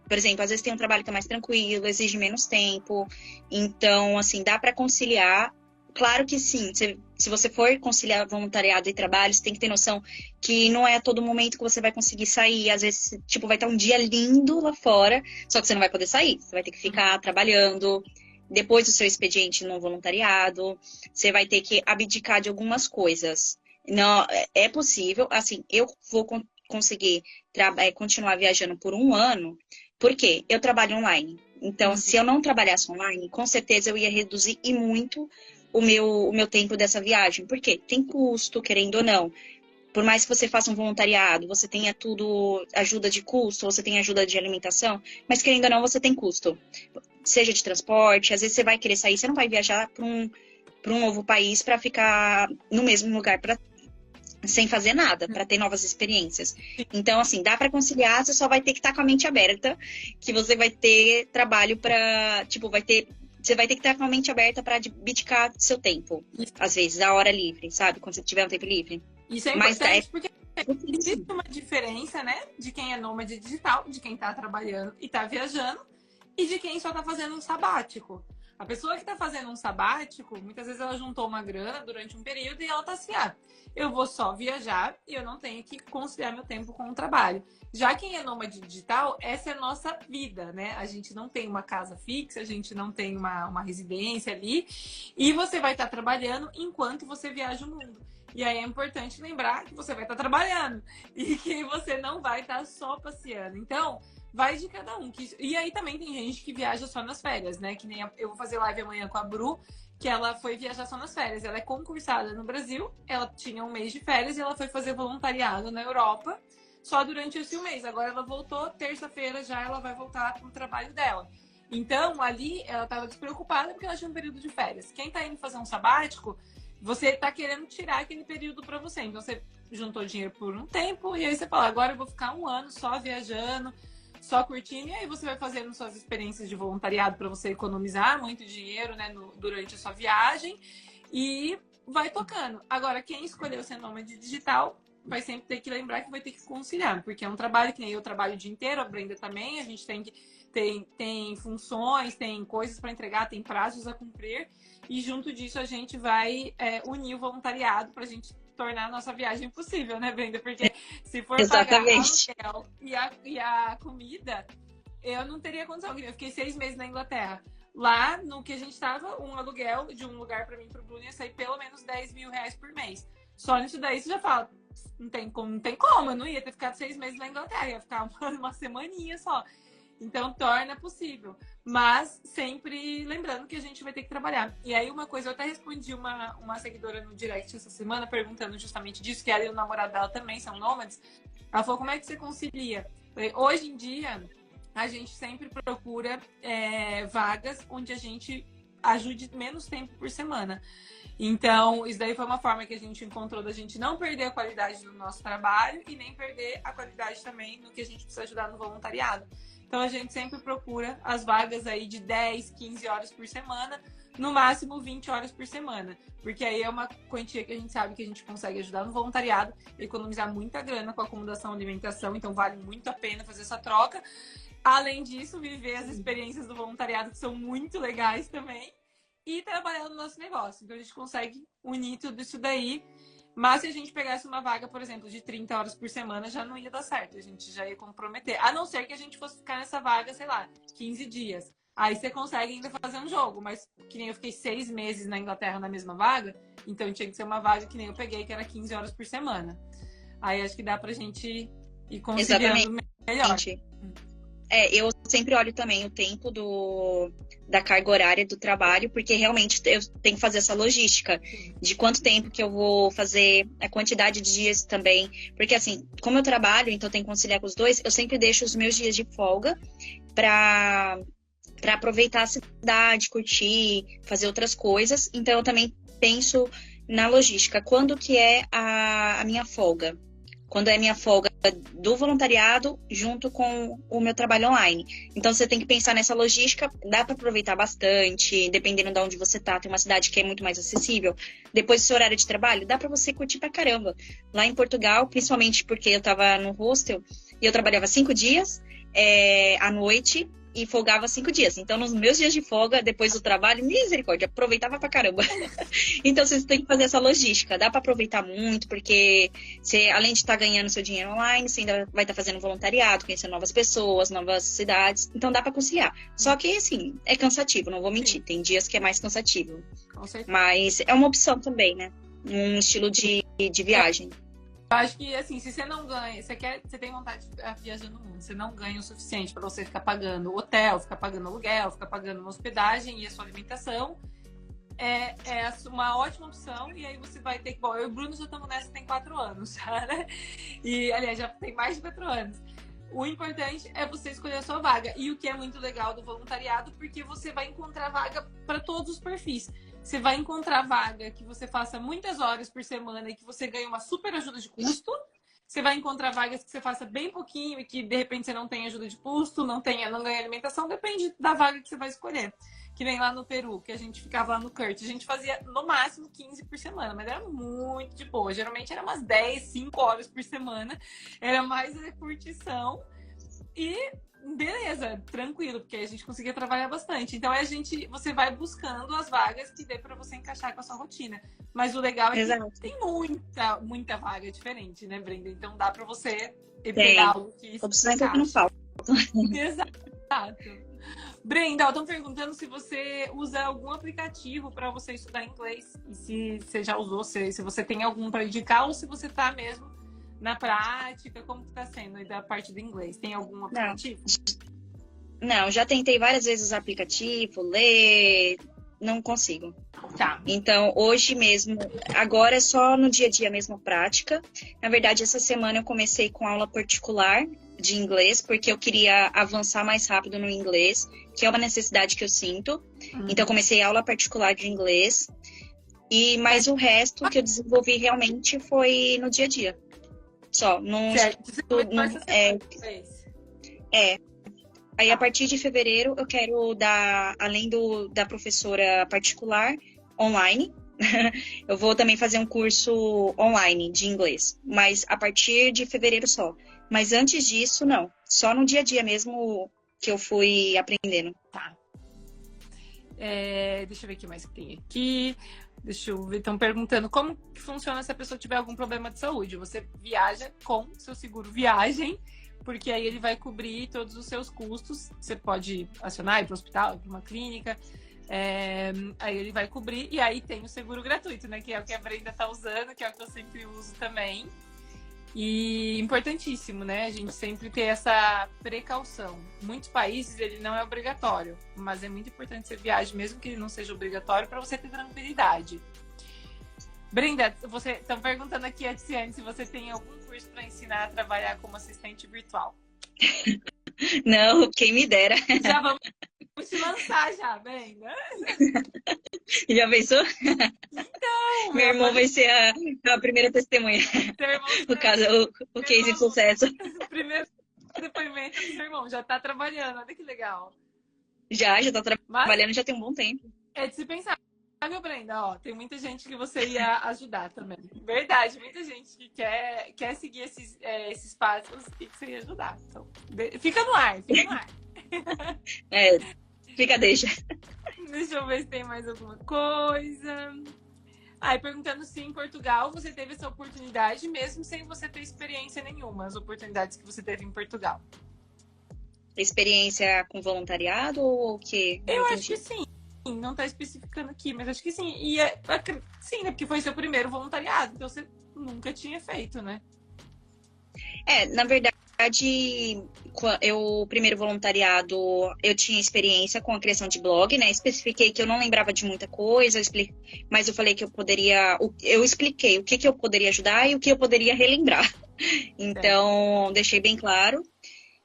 por exemplo, às vezes tem um trabalho que é mais tranquilo, exige menos tempo. Então, assim, dá para conciliar. Claro que sim. Se você for conciliar voluntariado e trabalho, você tem que ter noção que não é a todo momento que você vai conseguir sair. Às vezes, tipo, vai estar um dia lindo lá fora, só que você não vai poder sair. Você vai ter que ficar trabalhando. Depois do seu expediente no voluntariado, você vai ter que abdicar de algumas coisas. Não, é possível, assim, eu vou conseguir continuar viajando por 1 ano, porque eu trabalho online. Então, se eu não trabalhasse online, com certeza eu ia reduzir e muito o meu tempo dessa viagem. Porque tem custo, querendo ou não. Por mais que você faça um voluntariado, você tenha tudo, ajuda de custo, você tem ajuda de alimentação, mas querendo ou não, você tem custo. Seja de transporte, às vezes você vai querer sair, você não vai viajar para um novo país para ficar no mesmo lugar sem fazer nada, para ter novas experiências. Então, assim, dá para conciliar, você só vai ter que estar com a mente aberta, que você vai ter trabalho para, tipo, você vai ter que estar com a mente aberta para abdicar seu tempo, às vezes, a hora livre, sabe? Quando você tiver um tempo livre. Isso é importante porque existe uma diferença, né? De quem é nômade digital, de quem tá trabalhando e tá viajando, e de quem só tá fazendo um sabático. A pessoa que tá fazendo um sabático, muitas vezes ela juntou uma grana durante um período e ela tá assim, eu vou só viajar e eu não tenho que conciliar meu tempo com o trabalho. Já quem é nômade digital, essa é a nossa vida, né? A gente não tem uma casa fixa, a gente não tem uma residência ali, e você vai estar trabalhando enquanto você viaja o mundo. E aí é importante lembrar que você vai estar trabalhando e que você não vai estar só passeando. Então, vai de cada um. E aí também tem gente que viaja só nas férias, né? Que nem eu vou fazer live amanhã com a Bru, que ela foi viajar só nas férias. Ela é concursada no Brasil, ela tinha um mês de férias e ela foi fazer voluntariado na Europa só durante esse mês. Agora ela voltou, terça-feira já ela vai voltar pro trabalho dela. Então, ali, ela estava despreocupada porque ela tinha um período de férias. Quem tá indo fazer um sabático, você tá querendo tirar aquele período para você. Então, você juntou dinheiro por um tempo e aí você fala, agora eu vou ficar 1 ano só viajando, só curtindo. E aí você vai fazendo suas experiências de voluntariado para você economizar muito dinheiro, né, durante a sua viagem. E vai tocando. Agora, quem escolheu ser nômade digital vai sempre ter que lembrar que vai ter que conciliar, porque é um trabalho que nem eu trabalho o dia inteiro, a Brenda também, a gente tem funções, tem coisas para entregar, tem prazos a cumprir, e junto disso a gente vai unir o voluntariado para a gente tornar a nossa viagem possível, né, Brenda? Porque se for Exatamente. pagar aluguel e a comida, eu não teria condição. Eu fiquei 6 meses na Inglaterra. Lá, no que a gente estava, um aluguel de um lugar para mim para o Bruno ia sair pelo menos 10 mil reais por mês. Só nisso daí você já fala, não tem como, eu não ia ter ficado 6 meses na Inglaterra, ia ficar uma semaninha só. Então, torna possível. Mas sempre lembrando que a gente vai ter que trabalhar. E aí, uma coisa, eu até respondi uma seguidora no direct essa semana, perguntando justamente disso, que ela e o namorado dela também são nômades. Ela falou, como é que você concilia? Hoje em dia, a gente sempre procura vagas onde a gente ajude menos tempo por semana. Então, isso daí foi uma forma que a gente encontrou da gente não perder a qualidade do nosso trabalho e nem perder a qualidade também no que a gente precisa ajudar no voluntariado. Então, a gente sempre procura as vagas aí de 10, 15 horas por semana, no máximo 20 horas por semana. Porque aí é uma quantia que a gente sabe que a gente consegue ajudar no voluntariado, economizar muita grana com acomodação e alimentação, então vale muito a pena fazer essa troca. Além disso, viver as experiências do voluntariado, que são muito legais também, e trabalhar no nosso negócio. Então, a gente consegue unir tudo isso daí. Mas se a gente pegasse uma vaga, por exemplo, de 30 horas por semana, já não ia dar certo. A gente já ia comprometer. A não ser que a gente fosse ficar nessa vaga, sei lá, 15 dias. Aí você consegue ainda fazer um jogo. Mas que nem eu fiquei 6 meses na Inglaterra na mesma vaga, então tinha que ser uma vaga que nem eu peguei, que era 15 horas por semana. Aí acho que dá pra gente ir conciliando melhor. Eu sempre olho também o tempo da carga horária do trabalho, porque realmente eu tenho que fazer essa logística de quanto tempo que eu vou fazer, a quantidade de dias também. Porque assim, como eu trabalho, então eu tenho que conciliar com os dois, eu sempre deixo os meus dias de folga para aproveitar a cidade, curtir, fazer outras coisas. Então eu também penso na logística. Quando que é a minha folga? Quando é a minha folga do voluntariado junto com o meu trabalho online. Então, você tem que pensar nessa logística. Dá para aproveitar bastante, dependendo de onde você tá. Tem uma cidade que é muito mais acessível. Depois do seu horário de trabalho, dá para você curtir pra caramba. Lá em Portugal, principalmente porque eu tava no hostel e eu trabalhava 5 dias à noite e folgava 5 dias. Então, nos meus dias de folga, depois do trabalho, misericórdia, aproveitava pra caramba. Então, vocês têm que fazer essa logística. Dá pra aproveitar muito, porque você, além de estar ganhando seu dinheiro online, você ainda vai estar fazendo voluntariado, conhecendo novas pessoas, novas cidades. Então, dá pra conciliar. Só que, assim, é cansativo, não vou mentir. Tem dias que é mais cansativo. Com certeza. Mas é uma opção também, né? Um estilo de viagem. Eu acho que, assim, se você não ganha, você tem vontade de viajar no mundo, você não ganha o suficiente para você ficar pagando hotel, ficar pagando aluguel, ficar pagando uma hospedagem e a sua alimentação, é uma ótima opção. E aí você vai ter que... Bom, eu e o Bruno já estamos nessa tem 4 anos, já, né? E, aliás, já tem mais de 4 anos. O importante é você escolher a sua vaga. E o que é muito legal do voluntariado, porque você vai encontrar vaga para todos os perfis. Você vai encontrar vaga que você faça muitas horas por semana e que você ganhe uma super ajuda de custo. Você vai encontrar vagas que você faça bem pouquinho e que, de repente, você não tenha ajuda de custo, não ganha alimentação. Depende da vaga que você vai escolher. Que nem lá no Peru, que a gente ficava lá no Kurt. A gente fazia, no máximo, 15 por semana. Mas era muito de boa. Geralmente, era umas 10, 5 horas por semana. Era mais a curtição. E... beleza, tranquilo, porque a gente conseguia trabalhar bastante. Então você vai buscando as vagas que dê para você encaixar com a sua rotina. Mas o legal é que tem muita vaga diferente, né, Brenda? Então dá para você pegar algo que opção que não falta. Exato. Brenda, estão perguntando se você usa algum aplicativo para você estudar inglês. E se você já usou, se você tem algum para indicar ou se você tá mesmo na prática, como que tá sendo aí da parte do inglês? Tem algum aplicativo? Não, já tentei várias vezes o aplicativo, ler, não consigo. Tá. Então, hoje mesmo, agora é só no dia a dia mesmo prática. Na verdade, essa semana eu comecei com aula particular de inglês, porque eu queria avançar mais rápido no inglês, que é uma necessidade que eu sinto. Então, eu comecei aula particular de inglês. Mas o resto que eu desenvolvi realmente foi no dia a dia. Só, Aí, a partir de fevereiro, eu quero dar, além da professora particular, online, Eu vou também fazer um curso online de inglês, mas a partir de fevereiro só. Mas antes disso, não. Só no dia a dia mesmo que eu fui aprendendo. Tá. Deixa eu ver o que mais que tem aqui. Deixa eu ver. Estão perguntando como que funciona se a pessoa tiver algum problema de saúde. Você viaja com seu seguro viagem, porque aí ele vai cobrir todos os seus custos. Você pode acionar, ir para o hospital, ir para uma clínica. Aí ele vai cobrir. E aí tem o seguro gratuito, né? Que é o que a Brenda tá usando, que é o que eu sempre uso também. E importantíssimo, né? A gente sempre ter essa precaução. Em muitos países ele não é obrigatório, mas é muito importante você viajar, mesmo que ele não seja obrigatório, para você ter tranquilidade. Brenda, você estão perguntando aqui, Tiziane, se você tem algum curso para ensinar a trabalhar como assistente virtual. Não, quem me dera. Já vamos te lançar já, Brenda. Já pensou? Então, meu irmão vai ser a primeira testemunha. No caso, o case de sucesso. Primeiro depoimento do seu irmão, já está trabalhando, olha que legal. Já está trabalhando, já tem um bom tempo. É de se pensar, viu, Brenda? Ó, tem muita gente que você ia ajudar também. Verdade, muita gente que quer seguir esses passos e que você ia ajudar. Então, fica no ar, fica no ar. Deixa. Deixa eu ver se tem mais alguma coisa. E perguntando se em Portugal você teve essa oportunidade, mesmo sem você ter experiência nenhuma, as oportunidades que você teve em Portugal. Experiência com voluntariado ou o quê? Eu acho que sim. Não está especificando aqui, mas acho que sim. E sim, né? Porque foi seu primeiro voluntariado, então você nunca tinha feito, né? Na verdade, o primeiro voluntariado, eu tinha experiência com a criação de blog, né? Especifiquei que eu não lembrava de muita coisa, mas eu falei que eu expliquei o que eu poderia ajudar e o que eu poderia relembrar. Então, deixei bem claro.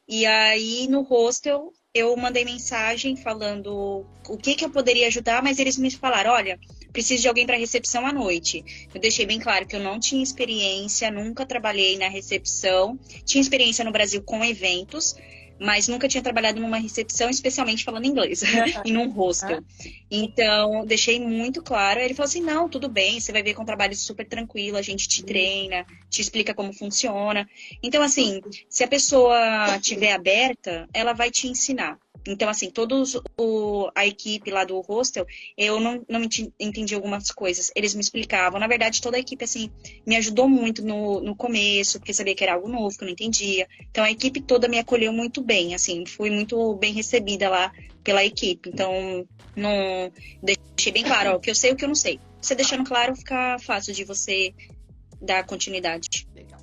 E aí, no hostel, eu mandei mensagem falando o que eu poderia ajudar, mas eles me falaram, olha, preciso de alguém para recepção à noite. Eu deixei bem claro que eu não tinha experiência, nunca trabalhei na recepção. Tinha experiência no Brasil com eventos, mas nunca tinha trabalhado numa recepção, especialmente falando inglês, e num hostel. Então, deixei muito claro. Ele falou assim, não, tudo bem, você vai ver com um trabalho super tranquilo, a gente te treina, te explica como funciona. Então, assim, se a pessoa estiver aberta, ela vai te ensinar. Então, assim, a equipe lá do hostel, eu não entendi algumas coisas. Eles me explicavam. Na verdade, toda a equipe, assim, me ajudou muito no começo, porque sabia que era algo novo, que eu não entendia. Então, a equipe toda me acolheu muito bem, assim. Fui muito bem recebida lá pela equipe. Então, não deixei bem claro, o que eu sei e o que eu não sei. Você deixando claro, fica fácil de você dar continuidade. Legal.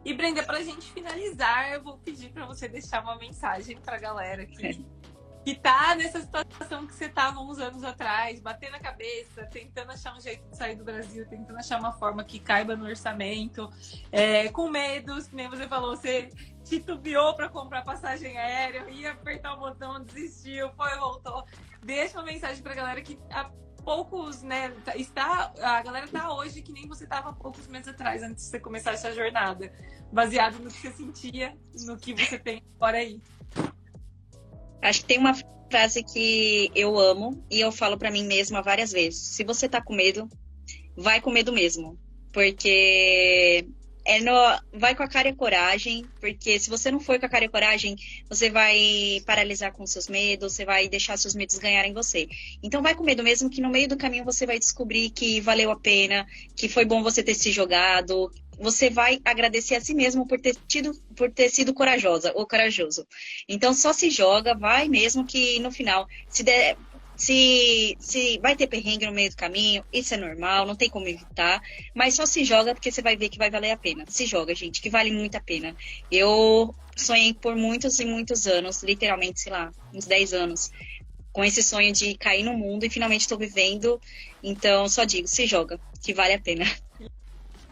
E, Brenda, pra gente finalizar, eu vou pedir pra você deixar uma mensagem pra galera que tá nessa situação que você tava uns anos atrás, batendo a cabeça, tentando achar um jeito de sair do Brasil, tentando achar uma forma que caiba no orçamento, com medos, que nem você falou, você titubeou pra comprar passagem aérea, ia apertar o botão, desistiu, foi, voltou. Deixa uma mensagem pra galera que poucos, né, a galera tá hoje que nem você tava há poucos meses atrás, antes de você começar essa jornada, baseado no que você sentia, no que você tem agora aí. Acho que tem uma frase que eu amo e eu falo pra mim mesma várias vezes. Se você tá com medo, vai com medo mesmo. Porque vai com a cara e a coragem, porque se você não for com a cara e a coragem, você vai paralisar com seus medos, você vai deixar seus medos ganharem você. Então vai com medo mesmo, que no meio do caminho você vai descobrir que valeu a pena, que foi bom você ter se jogado. Você vai agradecer a si mesmo por ter sido corajosa ou corajoso. Então só se joga, vai mesmo, que no final, se vai ter perrengue no meio do caminho, isso é normal, não tem como evitar, mas só se joga porque você vai ver que vai valer a pena. Se joga, gente, que vale muito a pena. Eu sonhei por muitos e muitos anos, literalmente, sei lá, uns 10 anos, com esse sonho de cair no mundo e finalmente estou vivendo. Então, só digo, se joga, que vale a pena.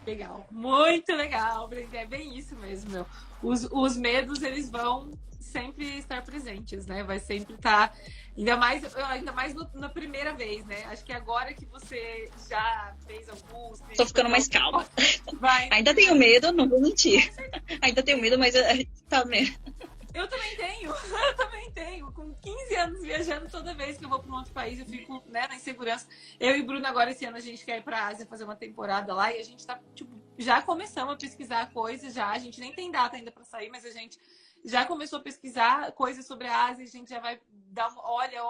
Legal, muito legal, Brenda. É bem isso mesmo, meu. Os medos, eles vão sempre estar presentes, né? Vai sempre estar, ainda mais na primeira vez, né? Acho que agora que você já fez alguns... Tô ficando mais calma. Ainda tenho medo, não vou mentir. Ainda tenho medo, mas tá mesmo. Eu também tenho, eu também tenho. Com 15 anos viajando, toda vez que eu vou para um outro país, eu fico, né, na insegurança. Eu e Bruno, agora esse ano, a gente quer ir para a Ásia fazer uma temporada lá e a gente tá, tipo, já começamos a pesquisar coisas já. A gente nem tem data ainda para sair, mas a gente já começou a pesquisar coisas sobre a Ásia. A gente já vai dar uma, olha,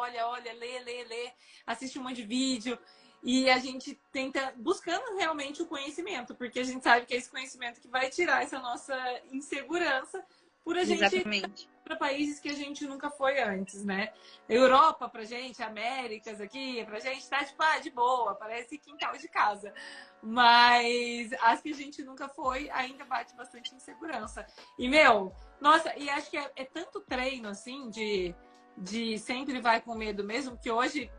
lê, assiste um monte de vídeo. E a gente tenta, buscando realmente o conhecimento, porque a gente sabe que é esse conhecimento que vai tirar essa nossa insegurança por a gente ir Exatamente. para países que a gente nunca foi antes, né? Europa pra gente, Américas aqui, pra gente tá tipo, de boa, parece quintal de casa. Mas as que a gente nunca foi, ainda bate bastante insegurança. E, meu, nossa, e acho que é tanto treino, assim, de sempre vai com medo mesmo, que hoje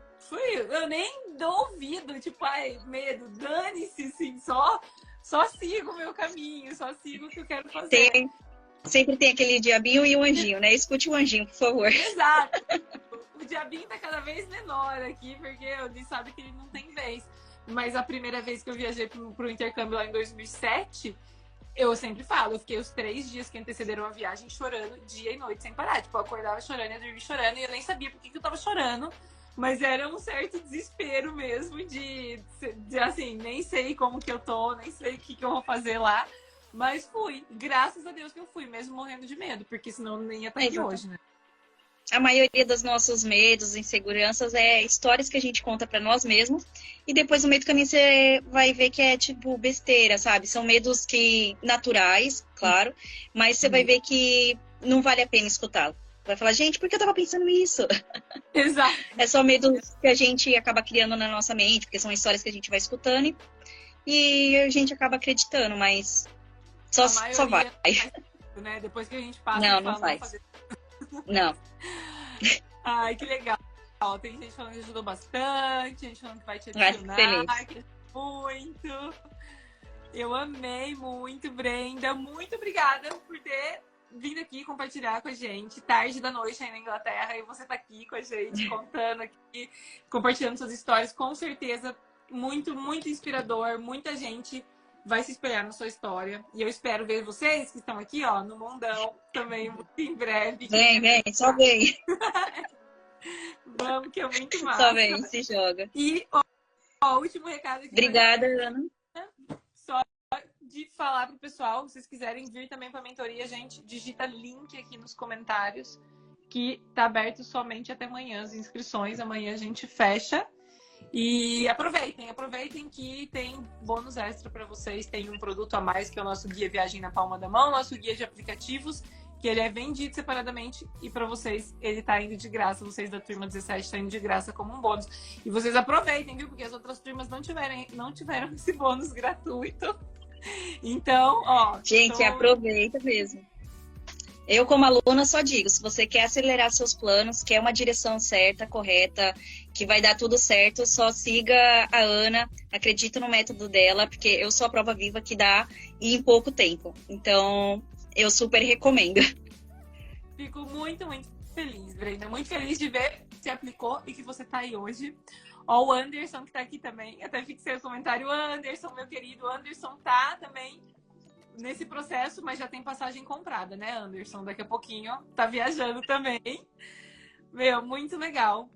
eu nem dou ouvido, tipo, ai, medo, dane-se, assim, só sigo o meu caminho, só sigo o que eu quero fazer. Sempre tem aquele diabinho e o anjinho, né? Escute o anjinho, por favor. Exato. O diabinho tá cada vez menor aqui, porque ele sabe que ele não tem vez. Mas a primeira vez que eu viajei pro intercâmbio lá em 2007, eu sempre falo, eu fiquei os 3 dias que antecederam a viagem chorando dia e noite sem parar. Tipo, eu acordava chorando, eu dormia chorando, e eu nem sabia por que eu tava chorando. Mas era um certo desespero mesmo de assim, nem sei como que eu tô, nem sei o que eu vou fazer lá. Mas fui. Graças a Deus que eu fui, mesmo morrendo de medo, porque senão eu nem ia estar aqui hoje, né? A maioria dos nossos medos, inseguranças, é histórias que a gente conta pra nós mesmos. E depois no meio do caminho você vai ver que é tipo besteira, sabe? São medos que naturais, claro. Mas você vai ver que não vale a pena escutá-lo. Vai falar, gente, por que eu tava pensando isso? Exato. É só medo que a gente acaba criando na nossa mente, porque são histórias que a gente vai escutando e a gente acaba acreditando, mas só vai. Né? Depois que a gente passa, Não, a gente não fala, faz. fazer. Não. Ai, que legal. Tem gente falando que ajudou bastante, gente falando que vai te adicionar. Feliz. Que muito. Eu amei muito, Brenda. Muito obrigada por ter vindo aqui compartilhar com a gente. Tarde da noite aí na Inglaterra e você tá aqui com a gente, contando aqui, compartilhando suas histórias. Com certeza, muito, muito inspirador. Muita gente vai se espelhar na sua história. E eu espero ver vocês que estão aqui, ó, no Mundão também, muito em breve. Vem, só vem. Vamos, que é muito massa. Só vem, se joga. E, ó, último recado aqui. Obrigada, Ana. Só de falar pro pessoal, se vocês quiserem vir também pra mentoria, gente, digita link aqui nos comentários, que tá aberto somente até amanhã as inscrições. Amanhã a gente fecha. E aproveitem que tem bônus extra para vocês. Tem um produto a mais, que é o nosso guia Viagem na Palma da Mão, nosso guia de aplicativos, que ele é vendido separadamente e para vocês ele tá indo de graça. Vocês da turma 17 tá indo de graça como um bônus. E vocês aproveitem, viu? Porque as outras turmas não tiveram esse bônus gratuito. Então, ó... Gente, aproveita mesmo. Eu, como aluna, só digo, se você quer acelerar seus planos, quer uma direção certa, correta, que vai dar tudo certo, só siga a Ana, acredita no método dela, porque eu sou a prova viva que dá e em pouco tempo. Então, eu super recomendo. Fico muito, muito feliz, Brenda. Muito feliz de ver que você aplicou e que você tá aí hoje. Ó, o Anderson que tá aqui também, até fixei o comentário. Anderson, meu querido, Anderson tá também nesse processo, mas já tem passagem comprada, né, Anderson? Daqui a pouquinho tá viajando também. Meu, muito legal.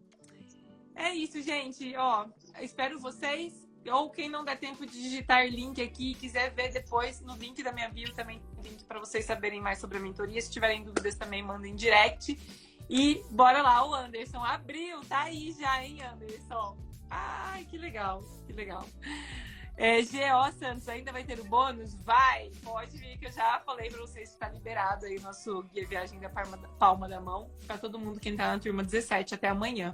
É isso, gente. Ó, espero vocês. Ou quem não der tempo de digitar link aqui, quiser ver depois no link da minha bio também tem link para vocês saberem mais sobre a mentoria. Se tiverem dúvidas também mandem direct. E bora lá, o Anderson abriu, tá aí já, hein, Anderson? Ai, que legal, que legal. GO Santos, ainda vai ter o bônus? Vai! Pode vir, que eu já falei pra vocês que tá liberado aí o nosso guia Viagem da Palma da Mão pra todo mundo que entrar na turma 17 até amanhã.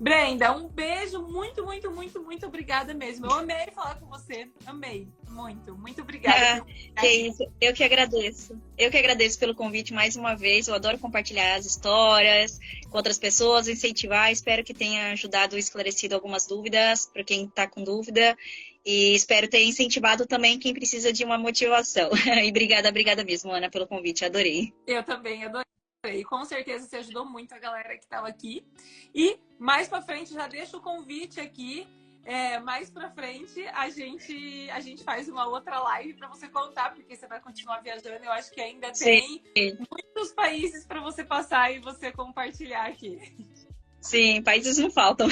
Brenda, um beijo, muito, muito, muito, muito obrigada mesmo. Eu amei falar com você, amei, muito, muito obrigada. Que isso, eu que agradeço. Eu que agradeço pelo convite mais uma vez. Eu adoro compartilhar as histórias com outras pessoas, incentivar. Espero que tenha ajudado, esclarecido algumas dúvidas para quem está com dúvida. E espero ter incentivado também quem precisa de uma motivação. E obrigada mesmo, Ana, pelo convite. Adorei. Eu também adorei. E com certeza você ajudou muito a galera que estava aqui. E mais para frente já deixo o convite aqui Mais pra frente a gente faz uma outra live pra você contar, porque você vai continuar viajando. Eu acho que ainda Sim, tem muitos países pra você passar e você compartilhar aqui. sim, países não faltam.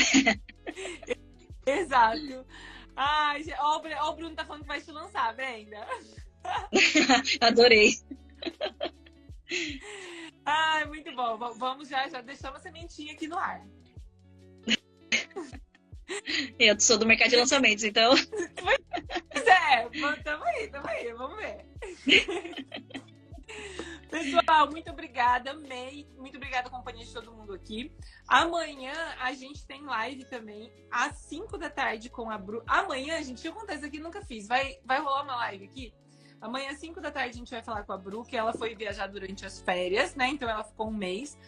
Exato. Ai, ó, o Bruno tá falando que vai te lançar, Brenda. Adorei. Ai, muito bom. Vamos já deixamos a sementinha aqui no ar. Eu sou do mercado de lançamentos, então. Pois é, tamo aí, vamos ver. Pessoal, muito obrigada, amei. Muito obrigada a companhia de todo mundo aqui. Amanhã a gente tem live também, às 5 da tarde com a Bru. Amanhã, gente, deixa eu contar isso aqui, nunca fiz. Vai rolar uma live aqui? Amanhã, às 5 da tarde, a gente vai falar com a Bru, que ela foi viajar durante as férias, né? Então ela ficou um mês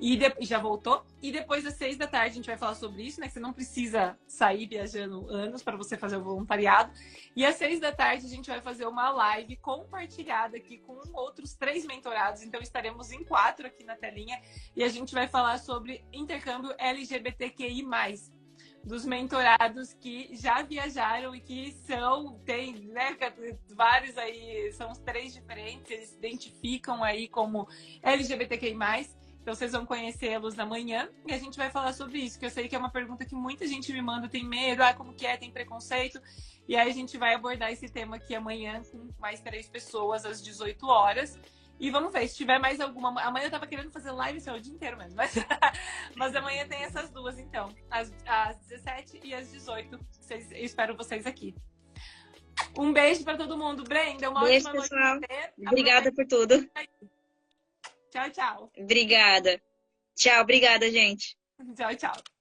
e já voltou. E depois, às 6 da tarde, a gente vai falar sobre isso, né? Que você não precisa sair viajando anos para você fazer o voluntariado. E às 6 da tarde, a gente vai fazer uma live compartilhada aqui com outros 3 mentorados. Então estaremos em 4 aqui na telinha. E a gente vai falar sobre intercâmbio LGBTQI+. Dos mentorados que já viajaram e que tem, né, vários aí, são os 3 diferentes, eles se identificam aí como LGBTQI+, então vocês vão conhecê-los amanhã e a gente vai falar sobre isso, que eu sei que é uma pergunta que muita gente me manda, tem medo, como que é, tem preconceito, e aí a gente vai abordar esse tema aqui amanhã com mais 3 pessoas às 18 horas. E vamos ver, se tiver mais alguma. Amanhã eu tava querendo fazer live o dia inteiro mesmo. Mas amanhã tem essas duas, então. Às 17 e às 18. Eu espero vocês aqui. Um beijo pra todo mundo. Brenda, uma Beijo, ótima pessoal. noite. Obrigada por tudo. Tchau, tchau. Obrigada. Tchau, obrigada, gente. Tchau, tchau.